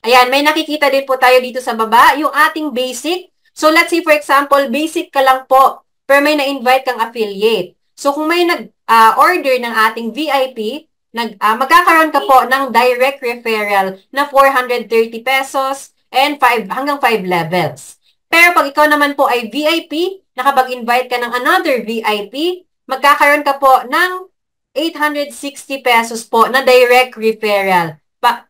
S1: Ayan, may nakikita din po tayo dito sa baba, yung ating basic. So let's say for example, basic ka lang po, pero may na-invite kang affiliate. So kung may nag-order ng ating VIP, magkakaroon ka po ng direct referral na 430 pesos and hanggang 5 levels. Pero pag ikaw naman po ay VIP, nakapag-invite ka ng another VIP, magkakaroon ka po ng 860 pesos po na direct referral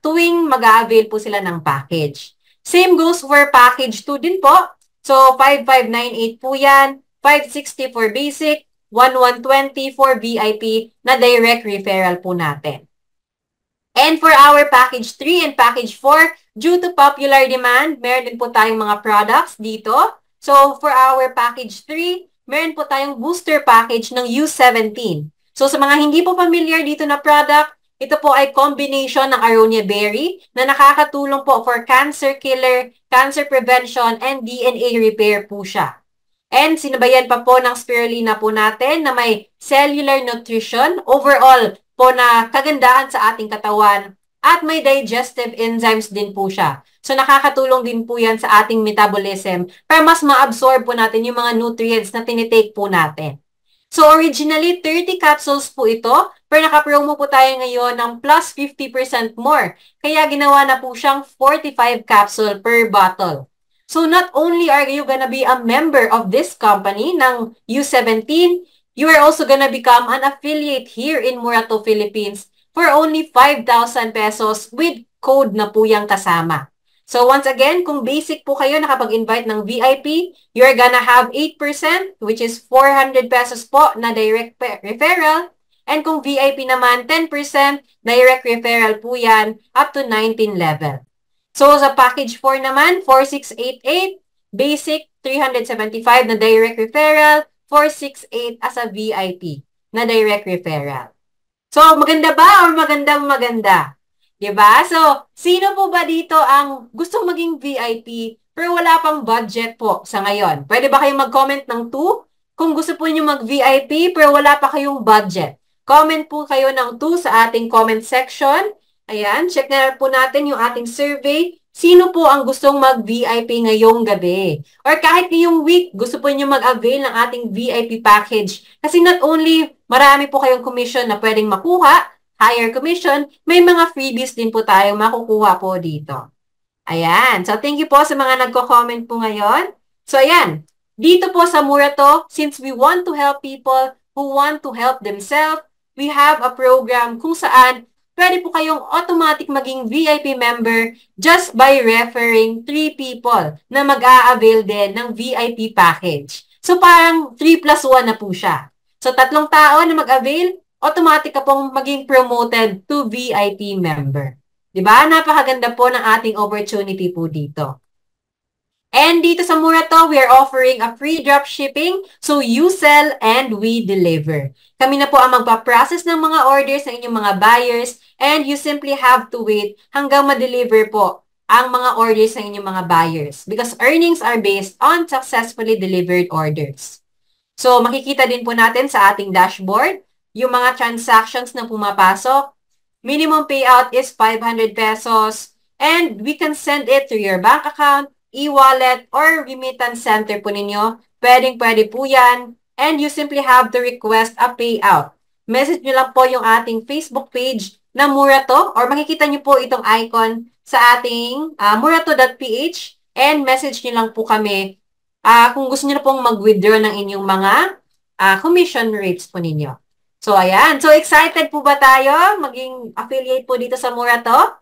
S1: tuwing mag-a-avail po sila ng package. Same goes for package 2 din po. So 5598 po yan, 560 for basic, 1120 for VIP na direct referral po natin. And for our package 3 and package 4, due to popular demand, meron din po tayong mga products dito. So for our package 3, meron po tayong booster package ng U17. So sa mga hindi po familiar dito na product, ito po ay combination ng aronia berry na nakakatulong po for cancer killer, cancer prevention, and DNA repair po siya. And sinabayan pa po ng spirulina po natin na may cellular nutrition, overall po na kagandahan sa ating katawan, at may digestive enzymes din po siya. So nakakatulong din po yan sa ating metabolism para mas ma-absorb po natin yung mga nutrients na tinitake po natin. So originally, 30 capsules po ito, pero naka-promo po tayo ngayon ng plus 50% more. Kaya ginawa na po siyang 45 capsule per bottle. So not only are you gonna be a member of this company ng U17, you are also gonna become an affiliate here in Murato, Philippines for only 5,000 pesos with code na po yung kasama. So once again, kung basic po kayo nakapag-invite ng VIP, you're gonna have 8%, which is 400 pesos po na direct referral. And kung VIP naman, 10% direct referral po yan up to 19 level. So sa package 4 naman, 4688, basic 375 na direct referral, 468 as a VIP na direct referral. So maganda ba or maganda? Diba? So, sino po ba dito ang gustong maging VIP pero wala pang budget po sa ngayon? Pwede ba kayong mag-comment ng 2? Kung gusto po niyo mag-VIP pero wala pa kayong budget, comment po kayo ng 2 sa ating comment section. Ayan, check na po natin yung ating survey. Sino po ang gustong mag-VIP ngayong gabi? Or kahit ngayong week, gusto po niyo mag-avail ng ating VIP package. Kasi not only marami po kayong commission na pwedeng makuha, higher commission, may mga freebies din po tayong makukuha po dito. Ayan. So, thank you po sa mga nagko-comment po ngayon. So ayan, dito po sa Murato, since we want to help people who want to help themselves, we have a program kung saan pwede po kayong automatic maging VIP member just by referring 3 people na mag-a-avail din ng VIP package. So parang 3 plus 1 na po siya. So 3 tao na mag-avail, automatic ka pong maging promoted to VIP member. Diba? Napakaganda po ng ating opportunity po dito. And dito sa Murato, we are offering a free drop shipping. So you sell and we deliver. Kami na po ang magpa-process ng mga orders ng inyong mga buyers and you simply have to wait hanggang ma-deliver po ang mga orders ng inyong mga buyers because earnings are based on successfully delivered orders. So makikita din po natin sa ating dashboard yung mga transactions na pumapasok. Minimum payout is 500 pesos and we can send it to your bank account, e-wallet, or remittance center po ninyo. Pwedeng-pwede po yan. And you simply have to request a payout. Message nyo lang po yung ating Facebook page na Murato or makikita nyo po itong icon sa ating murato.ph and message nyo lang po kami kung gusto nyo na pong mag-withdraw ng inyong mga commission rates po ninyo. So, ayan. So, excited po ba tayo maging affiliate po dito sa Murato?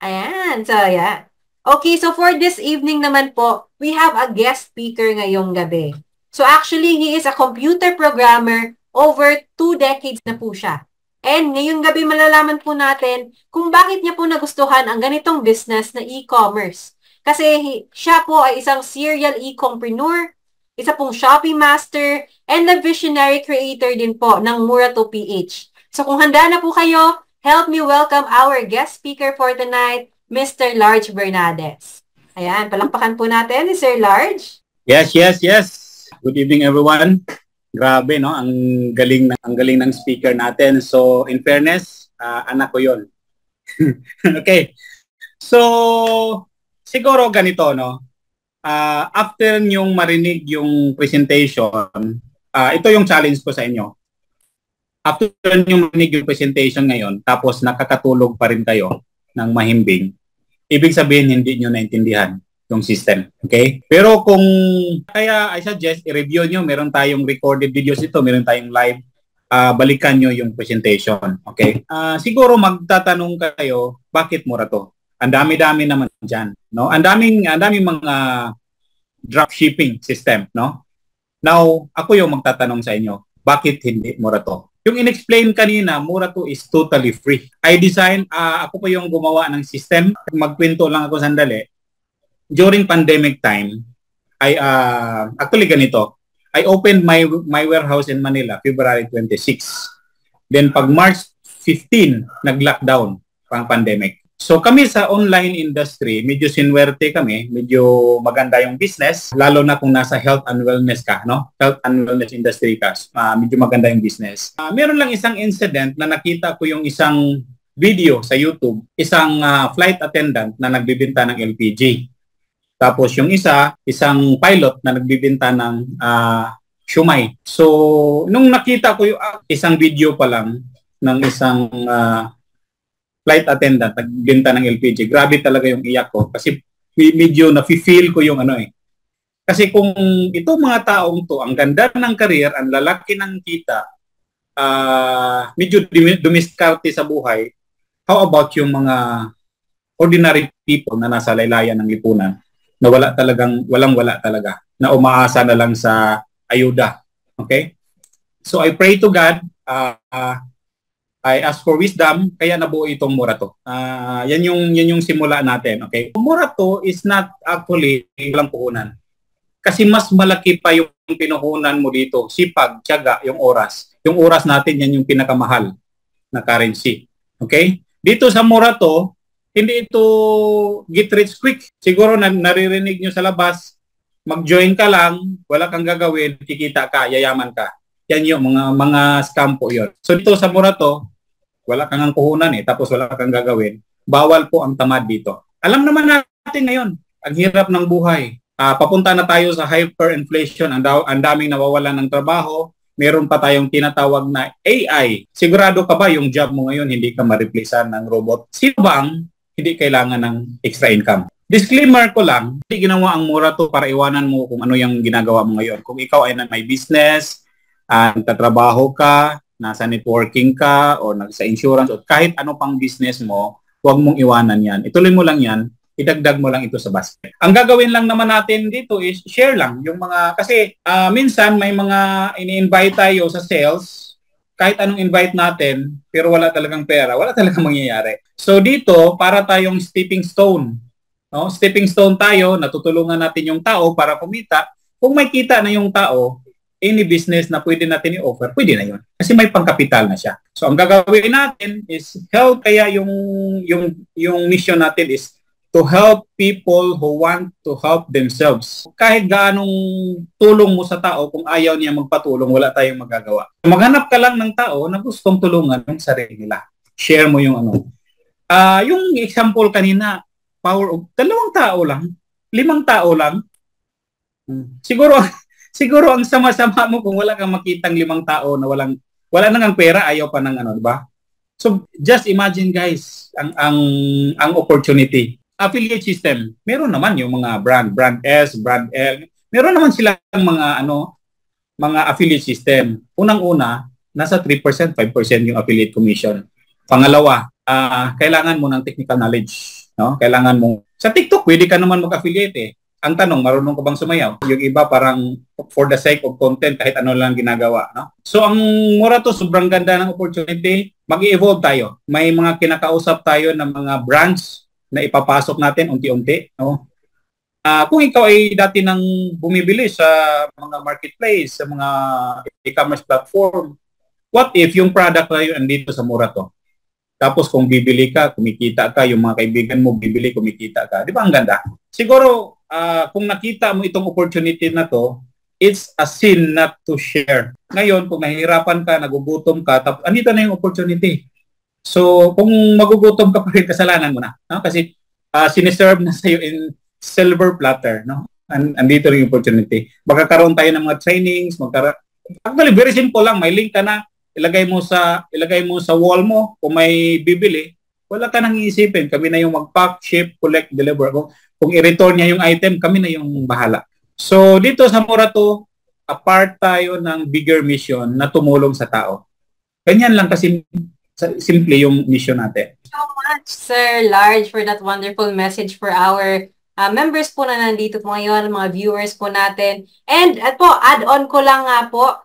S1: Ayan. So, ayan. Okay, so for this evening naman po, we have a guest speaker ngayong gabi. So actually, he is a computer programmer over 2 decades na po siya. And ngayong gabi malalaman po natin kung bakit niya po nagustuhan ang ganitong business na e-commerce. Kasi siya po ay isang serial e-compreneur, isa pong Shopee Master, and a visionary creator din po ng Murato PH. So kung handa na po kayo, help me welcome our guest speaker for tonight, Mr. Large Bernades. Ayan, palakpakan po natin ni Sir Large.
S4: Yes. Good evening everyone. Grabe no, ang galing ng speaker natin. So in fairness, anak ko 'yon. Okay. So siguro ganito no. After nyong marinig yung presentation, ito yung challenge ko sa inyo. After nyong marinig yung presentation ngayon, tapos nakakatulog pa rin kayo ng mahimbing, ibig sabihin hindi nyo naintindihan yung system. Okay? Pero kung kaya I suggest i-review nyo, meron tayong recorded videos ito, meron tayong live, balikan nyo yung presentation. Okay? Siguro magtatanong kayo, bakit Murato? Ang dami-dami naman dyan. No? Ang daming mga dropshipping system. No? Now, ako yung magtatanong sa inyo, bakit hindi Murato? Yung in-explain kanina, Murato is totally free. Ako pa yung gumawa ng system. Magkwento lang ako sandali. During pandemic time, actually ganito, I opened my warehouse in Manila, February 26. Then pag March 15, nag-lockdown pang pandemic. So kami sa online industry, medyo sinwerte kami, medyo maganda yung business, lalo na kung nasa health and wellness ka, no? Health and wellness industry ka, medyo maganda yung business. Meron lang isang incident na nakita ko yung isang video sa YouTube, isang flight attendant na nagbibenta ng LPG. Tapos yung isang pilot na nagbibenta ng siumay. So nung nakita ko yung isang video pa lang ng isang flight attendant, nagbenta ng LPG. Grabe talaga yung iyak ko kasi medyo na-feel ko yung Kasi kung itong mga taong to, ang ganda ng career, ang lalaki ng kita, medyo dumiskarte sa buhay, how about yung mga ordinary people na nasa laylayan ng lipunan, na walang-wala talaga, na umaasa na lang sa ayuda. Okay? So I pray to God, I ask for wisdom, kaya nabuo itong Murato. Yan yung simula natin, okay? Murato is not actually walang puhunan. Kasi mas malaki pa yung pinuhunan mo dito. Sipag, tiyaga, yung oras. Yung oras natin, yan yung pinakamahal na currency. Okay? Dito sa Murato, hindi ito get rich quick. Siguro naririnig nyo sa labas, mag-join ka lang, wala kang gagawin, kikita ka, yayaman ka. Yan yung mga scam po yun. So dito sa Murato, wala kang ang puhunan tapos wala kang gagawin. Bawal po ang tamad dito. Alam naman natin ngayon, ang hirap ng buhay. Papunta na tayo sa hyperinflation, ang daming nawawalan ng trabaho, meron pa tayong tinatawag na AI. Sigurado ka ba yung job mo ngayon hindi ka ma-replacean ng robot? Sino bang hindi kailangan ng extra income? Disclaimer ko lang, hindi ginawa ang Murato para iwanan mo kung ano yung ginagawa mo ngayon. Kung ikaw ay may business, nagtatrabaho ka, nasa networking ka, o nasa insurance, o kahit ano pang business mo, huwag mong iwanan yan. Ituloy mo lang yan, idagdag mo lang ito sa basket. Ang gagawin lang naman natin dito is share lang yung mga, kasi minsan may mga ini-invite tayo sa sales, kahit anong invite natin, pero wala talagang pera, wala talagang mangyayari. So dito, para tayong stepping stone. No? Stepping stone tayo, natutulungan natin yung tao para kumita. Kung may kita na yung tao, any business na pwede natin i-offer, pwede na yun. Kasi may pangkapital na siya. So ang gagawin natin is help, kaya yung mission natin is to help people who want to help themselves. Kahit gaanong tulong mo sa tao, kung ayaw niya magpatulong, wala tayong magagawa. Maghanap ka lang ng tao na gustong tulungan yung sarili nila. Share mo yung ano. Yung example kanina, power of 2 tao lang, 5 tao lang. Siguro ang sama-sama mo kung wala kang makitang 5 tao na wala nang pera, ayaw pa ng ano, di ba? So just imagine guys, ang opportunity. Affiliate system. Meron naman yung mga brand S, brand L. Meron naman silang mga affiliate system. Unang-una, nasa 3%, 5% yung affiliate commission. Pangalawa, kailangan mo ng technical knowledge. No? Kailangan mo. Sa TikTok, pwede ka naman mag-affiliate eh. Ang tanong, marunong ka bang sumayaw? Yung iba parang for the sake of content, kahit ano lang ginagawa. No? So ang Murato, sobrang ganda ng opportunity. Mag-evolve tayo. May mga kinakausap tayo ng mga brands na ipapasok natin unti-unti. No? Kung ikaw ay dati nang bumibili sa mga marketplace, sa mga e-commerce platform, what if yung product na yun andito sa Murato? Tapos kung bibili ka, kumikita ka, yung mga kaibigan mo bibili, kumikita ka. Di ba ang ganda? Siguro, kung nakita mo itong opportunity na to, it's a sin not to share. Ngayon, kung nahihirapan ka, nagugutom ka, andito na yung opportunity. So, kung magugutom ka pa rin, kasalanan mo na. No? Kasi siniserve na sa'yo in silver platter. No? Andito rin yung opportunity. Magkakaroon tayo ng mga trainings. Actually, very simple lang. May link ka na. Ilagay mo sa wall mo kung may bibili, wala ka nang iisipin. Kami na yung mag-pack, ship, collect, deliver. Kung i-return niya yung item, kami na yung bahala. So dito sa Murato, apart tayo ng bigger mission na tumulong sa tao. Ganyan lang kasi simple yung mission natin.
S1: So much, Sir Large, for that wonderful message for our members po na nandito po ngayon, mga viewers po natin. And add-on ko lang nga po,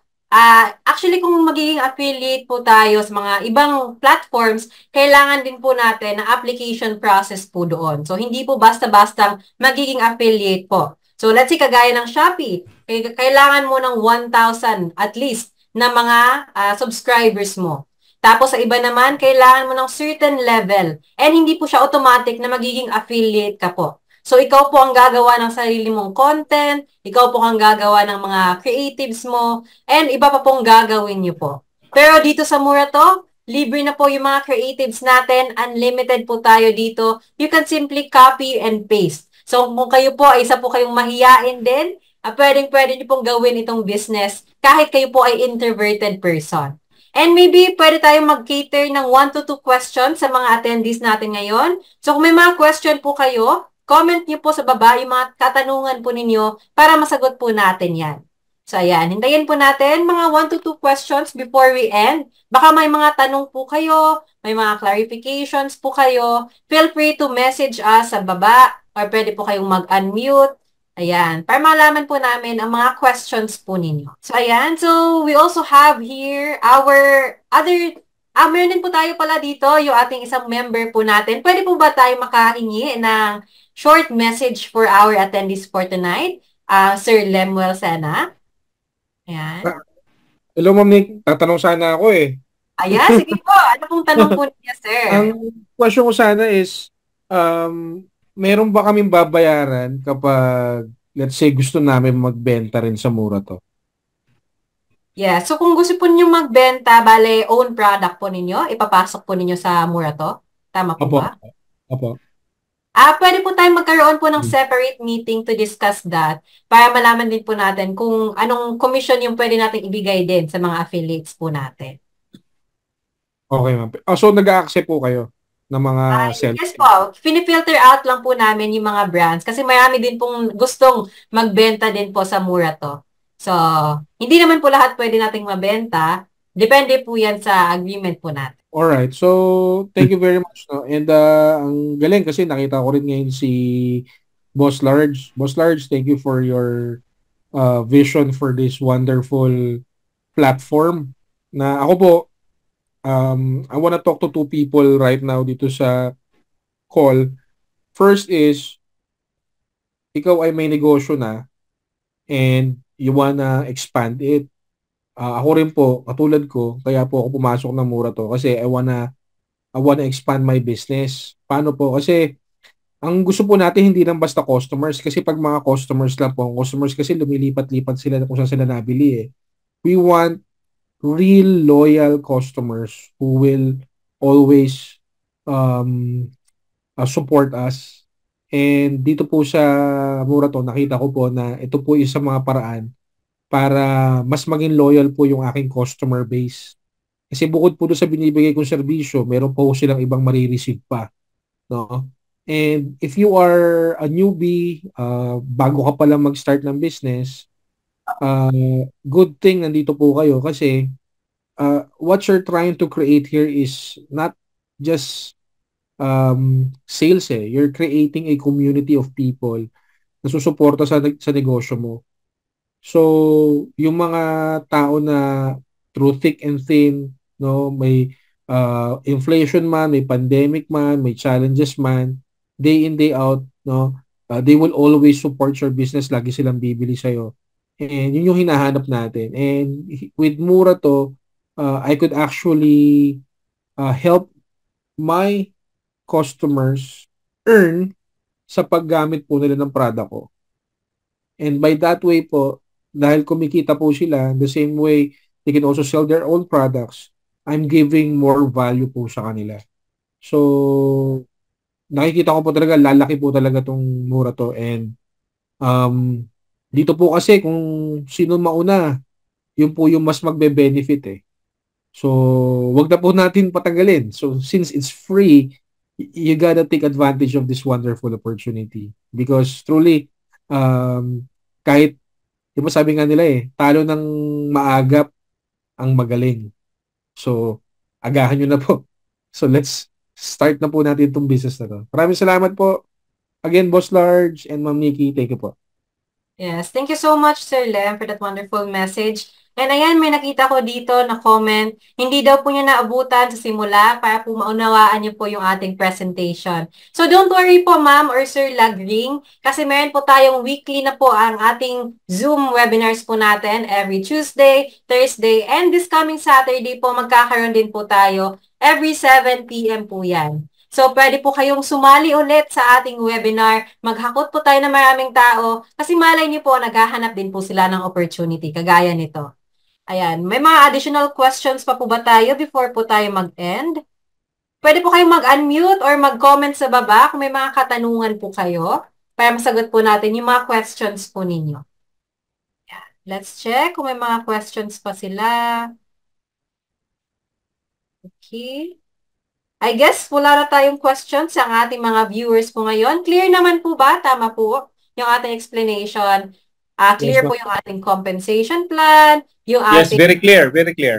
S1: actually, kung magiging affiliate po tayo sa mga ibang platforms, kailangan din po natin ng application process po doon. So, hindi po basta-basta magiging affiliate po. So, let's say, kagaya ng Shopee, kailangan mo ng 1,000 at least na mga subscribers mo. Tapos, sa iba naman, kailangan mo ng certain level. And hindi po siya automatic na magiging affiliate ka po. So, ikaw po ang gagawa ng sarili mong content, ikaw po ang gagawa ng mga creatives mo, and iba pa pong gagawin nyo po. Pero dito sa Murato, libre na po yung mga creatives natin, unlimited po tayo dito. You can simply copy and paste. So, kung kayo po, isa po kayong mahiyain din, pwede nyo pong gawin itong business kahit kayo po ay introverted person. And maybe pwede tayong mag-cater ng 1 to 2 questions sa mga attendees natin ngayon. So, kung may mga question po kayo, comment niyo po sa baba yung mga katanungan po ninyo para masagot po natin yan. So, ayan. Hintayin po natin mga 1 to 2 questions before we end. Baka may mga tanong po kayo, may mga clarifications po kayo. Feel free to message us sa baba or pwede po kayong mag-unmute. Ayan. Para malaman po namin ang mga questions po ninyo. So, ayan. So, we also have here our other... meron din po tayo pala dito, yung ating isang member po natin. Pwede po ba tayo makahingi ng short message for our attendees for tonight? Sir Lemuel Sena. Ayan.
S5: Hello, Ma'am Nick. Tatanong sana ako eh.
S1: Ayan, sige po. Ano pong tanong po niya, sir?
S5: Ang question ko sana is, meron ba kaming babayaran kapag, let's say, gusto namin magbenta rin sa Murato?
S1: Yeah, so kung gusto po ninyo magbenta, bale, own product po ninyo, ipapasok po ninyo sa Murato? Tama po ba?
S5: Opo.
S1: Pwede po tayong magkaroon po ng separate meeting to discuss that para malaman din po natin kung anong commission yung pwede natin ibigay din sa mga affiliates po natin.
S5: Okay, ma'am. So, nag-a-accept po kayo ng mga
S1: Yes
S5: sellers.
S1: po, filter out lang po namin yung mga brands kasi marami din pong gustong magbenta din po sa Murato. So, hindi naman po lahat pwede nating mabenta. Depende po yan sa agreement po natin.
S5: Alright, so thank you very much. No? And ang galing kasi nakita ko rin ngayon si Boss Large. Boss Large, thank you for your vision for this wonderful platform. Na ako po, I wanna talk to two people right now dito sa call. First is, ikaw ay may negosyo na and you wanna expand it. Ako rin po, katulad ko, kaya po ako pumasok ng Murato kasi I wanna expand my business. Paano po? Kasi ang gusto po natin hindi lang basta customers kasi pag mga customers lang po, customers kasi lumilipat-lipat sila kung saan sila nabili eh. We want real loyal customers who will always um, support us. And dito po sa Murato, nakita ko po na ito po isa mga paraan para mas maging loyal po yung aking customer base. Kasi bukod po doon sa binibigay kong serbisyo, meron po silang ibang marireceive pa. No? And if you are a newbie, bago ka pa lang mag-start ng business, good thing nandito po kayo kasi what you're trying to create here is not just sales eh. You're creating a community of people na susuporta sa negosyo mo. So, yung mga tao na through thick and thin, no, may inflation man, may pandemic man, may challenges man, day in, day out, no, they will always support your business. Lagi silang bibili sa'yo. And yun yung hinahanap natin. And with Mura to, I could actually help my customers earn sa paggamit po nila ng product ko. And by that way po, dahil kumikita po sila, the same way they can also sell their own products, I'm giving more value po sa kanila. So, nakikita ko po talaga, lalaki po talaga tong Mura to. And dito po kasi kung sino mauna, yun po yung mas magbe-benefit eh. So, wag na po natin patagalin. So, since it's free, you gotta take advantage of this wonderful opportunity. Because truly, kahit, di ba sabi nga nila eh, talo ng maagap ang magaling. So, agahan nyo na po. So, let's start na po natin itong business na to. Maraming salamat po. Again, Boss Large and Ma'am Nikki, thank you po.
S1: Yes, thank you so much, Sir Lem, for that wonderful message. And ayan, may nakita ko dito na comment, hindi daw po niya naabutan sa simula para po maunawaan niyo po yung ating presentation. So don't worry po, Ma'am or Sir Lagring, kasi meron po tayong weekly na po ang ating Zoom webinars po natin every Tuesday, Thursday, and this coming Saturday po magkakaroon din po tayo every 7 p.m. po yan. So, pwede po kayong sumali ulit sa ating webinar. Maghakot po tayo ng maraming tao kasi malay niyo po, naghahanap din po sila ng opportunity, kagaya nito. Ayan, may mga additional questions pa po ba tayo before po tayo mag-end? Pwede po kayong mag-unmute or mag-comment sa baba kung may mga katanungan po kayo para masagot po natin yung mga questions po ninyo. Ayan, let's check kung may mga questions pa sila. Okay. I guess wala na tayong questions sa ating mga viewers po ngayon. Clear naman po ba? Tama po yung ating explanation. Clear
S5: Yes,
S1: po yung ating compensation plan. Yung
S4: Yes,
S1: ating...
S4: very clear, very clear.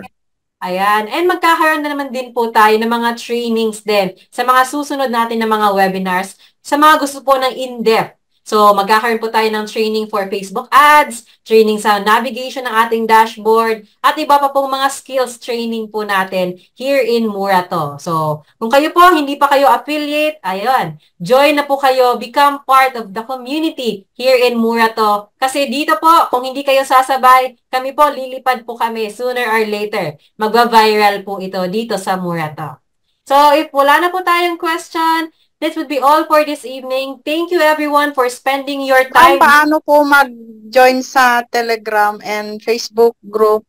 S1: Ayan. And magkakaroon na naman din po tayo ng mga trainings din sa mga susunod natin na mga webinars sa mga gusto po ng in-depth. So, magkakaroon po tayo ng training for Facebook ads, training sa navigation ng ating dashboard, at iba pa pong mga skills training po natin here in Murato. So, kung kayo po, hindi pa kayo affiliate, ayun, join na po kayo, become part of the community here in Murato. Kasi dito po, kung hindi kayo sasabay, kami po, lilipad po kami sooner or later. Magva-viral po ito dito sa Murato. So, if wala na po tayong question, this would be all for this evening. Thank you everyone for spending your time.
S6: Paano po mag-join sa Telegram and Facebook group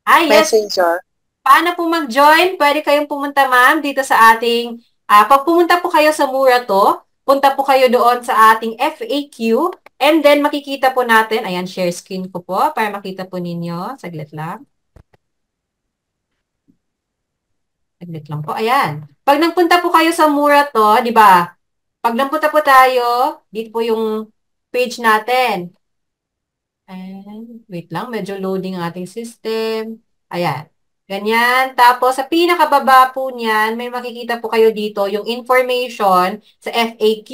S1: Yes.
S6: Messenger?
S1: Paano po mag-join? Pwede kayong pumunta, ma'am, dito sa ating, pag pumunta po kayo sa Murato, punta po kayo doon sa ating FAQ, and then makikita po natin, ayan, share screen ko po, para makita po ninyo. Saglit lang. Saglit lang po. Ayan. Pag nagpunta po kayo sa Murato, di ba? Pag nagpunta po tayo, dito po yung page natin. And wait lang, medyo loading ang ating system. Ayan. Ganyan. Tapos, sa pinakababa po niyan, may makikita po kayo dito yung information sa FAQ.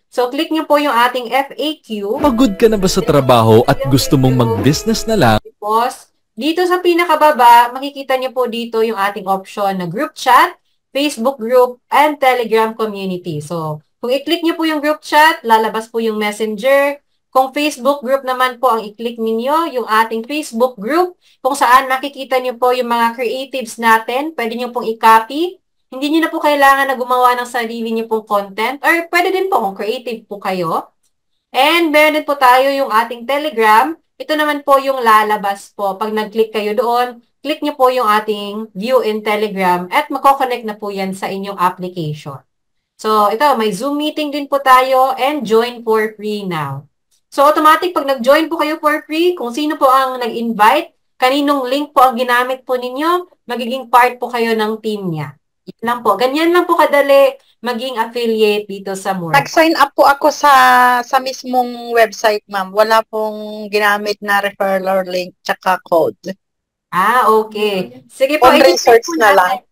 S1: So, click nyo po yung ating FAQ.
S2: Pagod ka na ba sa trabaho at gusto mong mag-business na lang?
S1: Tapos, dito sa pinakababa, makikita nyo po dito yung ating option na group chat, Facebook group, and Telegram community. So, kung i-click nyo po yung group chat, lalabas po yung messenger. Kung Facebook group naman po ang i-click ninyo, yung ating Facebook group, kung saan makikita nyo po yung mga creatives natin, pwede nyo pong i-copy. Hindi nyo na po kailangan na gumawa ng sarili nyo pong content, or pwede din po kung creative po kayo. And meron din po tayo yung ating Telegram. Ito naman po yung lalabas po. Pag nag-click kayo doon, click nyo po yung ating view in Telegram at mako-connect na po yan sa inyong application. So, ito, may Zoom meeting din po tayo and join for free now. So, automatic, pag nag-join po kayo for free, kung sino po ang nag-invite, kaninong link po ang ginamit po ninyo, magiging part po kayo ng team niya. Yan lang po. Ganyan lang po kadali maging affiliate dito sa Murato.
S6: Nag-sign up po ako sa mismong website, ma'am. Wala pong ginamit na referral link tsaka code.
S1: Ah, okay. Sige po,
S6: On research na lang.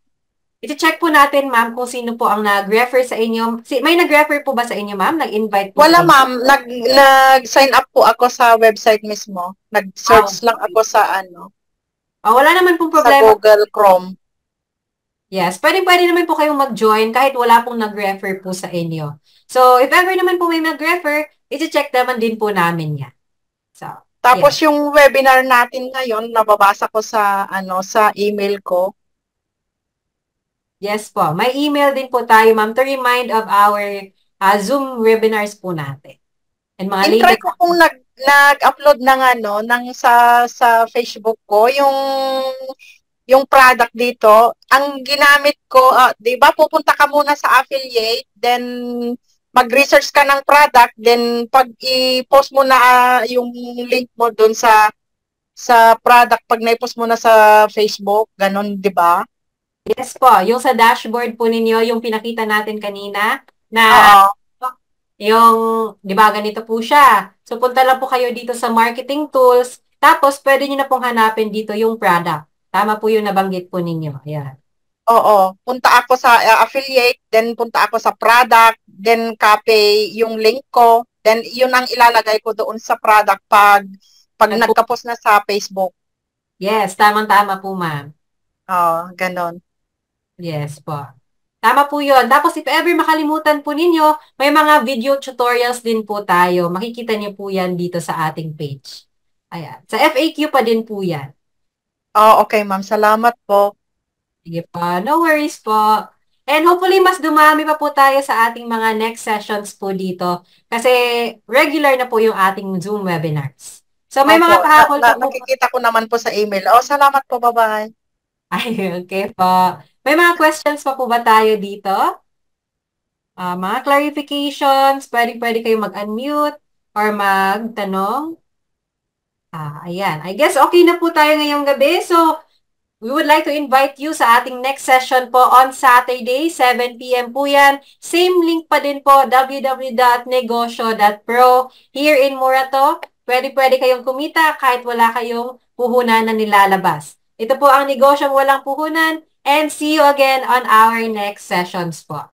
S1: i-check po natin, ma'am, kung sino po ang nag-refer sa inyo. May nag-refer po ba sa inyo, ma'am? Nag-invite po
S6: Wala,
S1: sa inyo?
S6: ma'am. Nag-sign up po ako sa website mismo. Nag-search lang ako sa
S1: Wala naman pong
S6: sa
S1: problema.
S6: Google Chrome.
S1: Yes, pwede naman po kayong mag-join kahit wala pong nag-refer po sa inyo. So, if ever naman po may nag-refer, i-check naman din po namin yan. So,
S6: Tapos yung webinar natin ngayon, nababasa ko sa sa email ko.
S1: yes po. May email din po tayo, ma'am, to remind of our Zoom webinars po natin. And mga
S6: In-try ko kung nag-upload ng sa Facebook ko yung product dito. Ang ginamit ko, 'di ba, pupunta ka muna sa affiliate, then mag-research ka ng product, then pag i-post mo na yung link mo doon sa product, pag na-post mo na sa Facebook, ganun, 'di ba?
S1: Yes po, yung sa dashboard po ninyo, yung pinakita natin kanina, na
S6: Oo.
S1: yung, di ba, ganito po siya. So, punta lang po kayo dito sa marketing tools, tapos pwede nyo na pong hanapin dito yung product. Tama po yung nabanggit po ninyo. Ayan.
S6: Oo, punta ako sa affiliate, then punta ako sa product, then copy yung link ko, then yun ang ilalagay ko doon sa product pag nagka-post na sa Facebook.
S1: Yes, tamang-tama po, ma'am.
S6: Ganon.
S1: Yes po. Tama po yun. Tapos if ever makalimutan po ninyo, may mga video tutorials din po tayo. Makikita niyo po yan dito sa ating page. Ayan. Sa FAQ pa din po yan.
S6: Okay, ma'am. Salamat po.
S1: Sige po. No worries po. And hopefully, mas dumami pa po tayo sa ating mga next sessions po dito. Kasi regular na po yung ating Zoom webinars. So, may mga pahabol pa po.
S6: Nakikita ko naman po sa email. Salamat po. Bye-bye.
S1: Ay, okay po. May mga questions pa po ba tayo dito? Mga clarifications, pwede kayo mag-unmute or magtanong. Ayan. I guess okay na po tayo ngayong gabi. So, we would like to invite you sa ating next session po on Saturday, 7 p.m. po yan. Same link pa din po, www.negosyo.pro. Here in Murato, pwede kayong kumita kahit wala kayong puhunan na nilalabas. Ito po ang negosyong walang puhunan, and see you again on our next sessions po.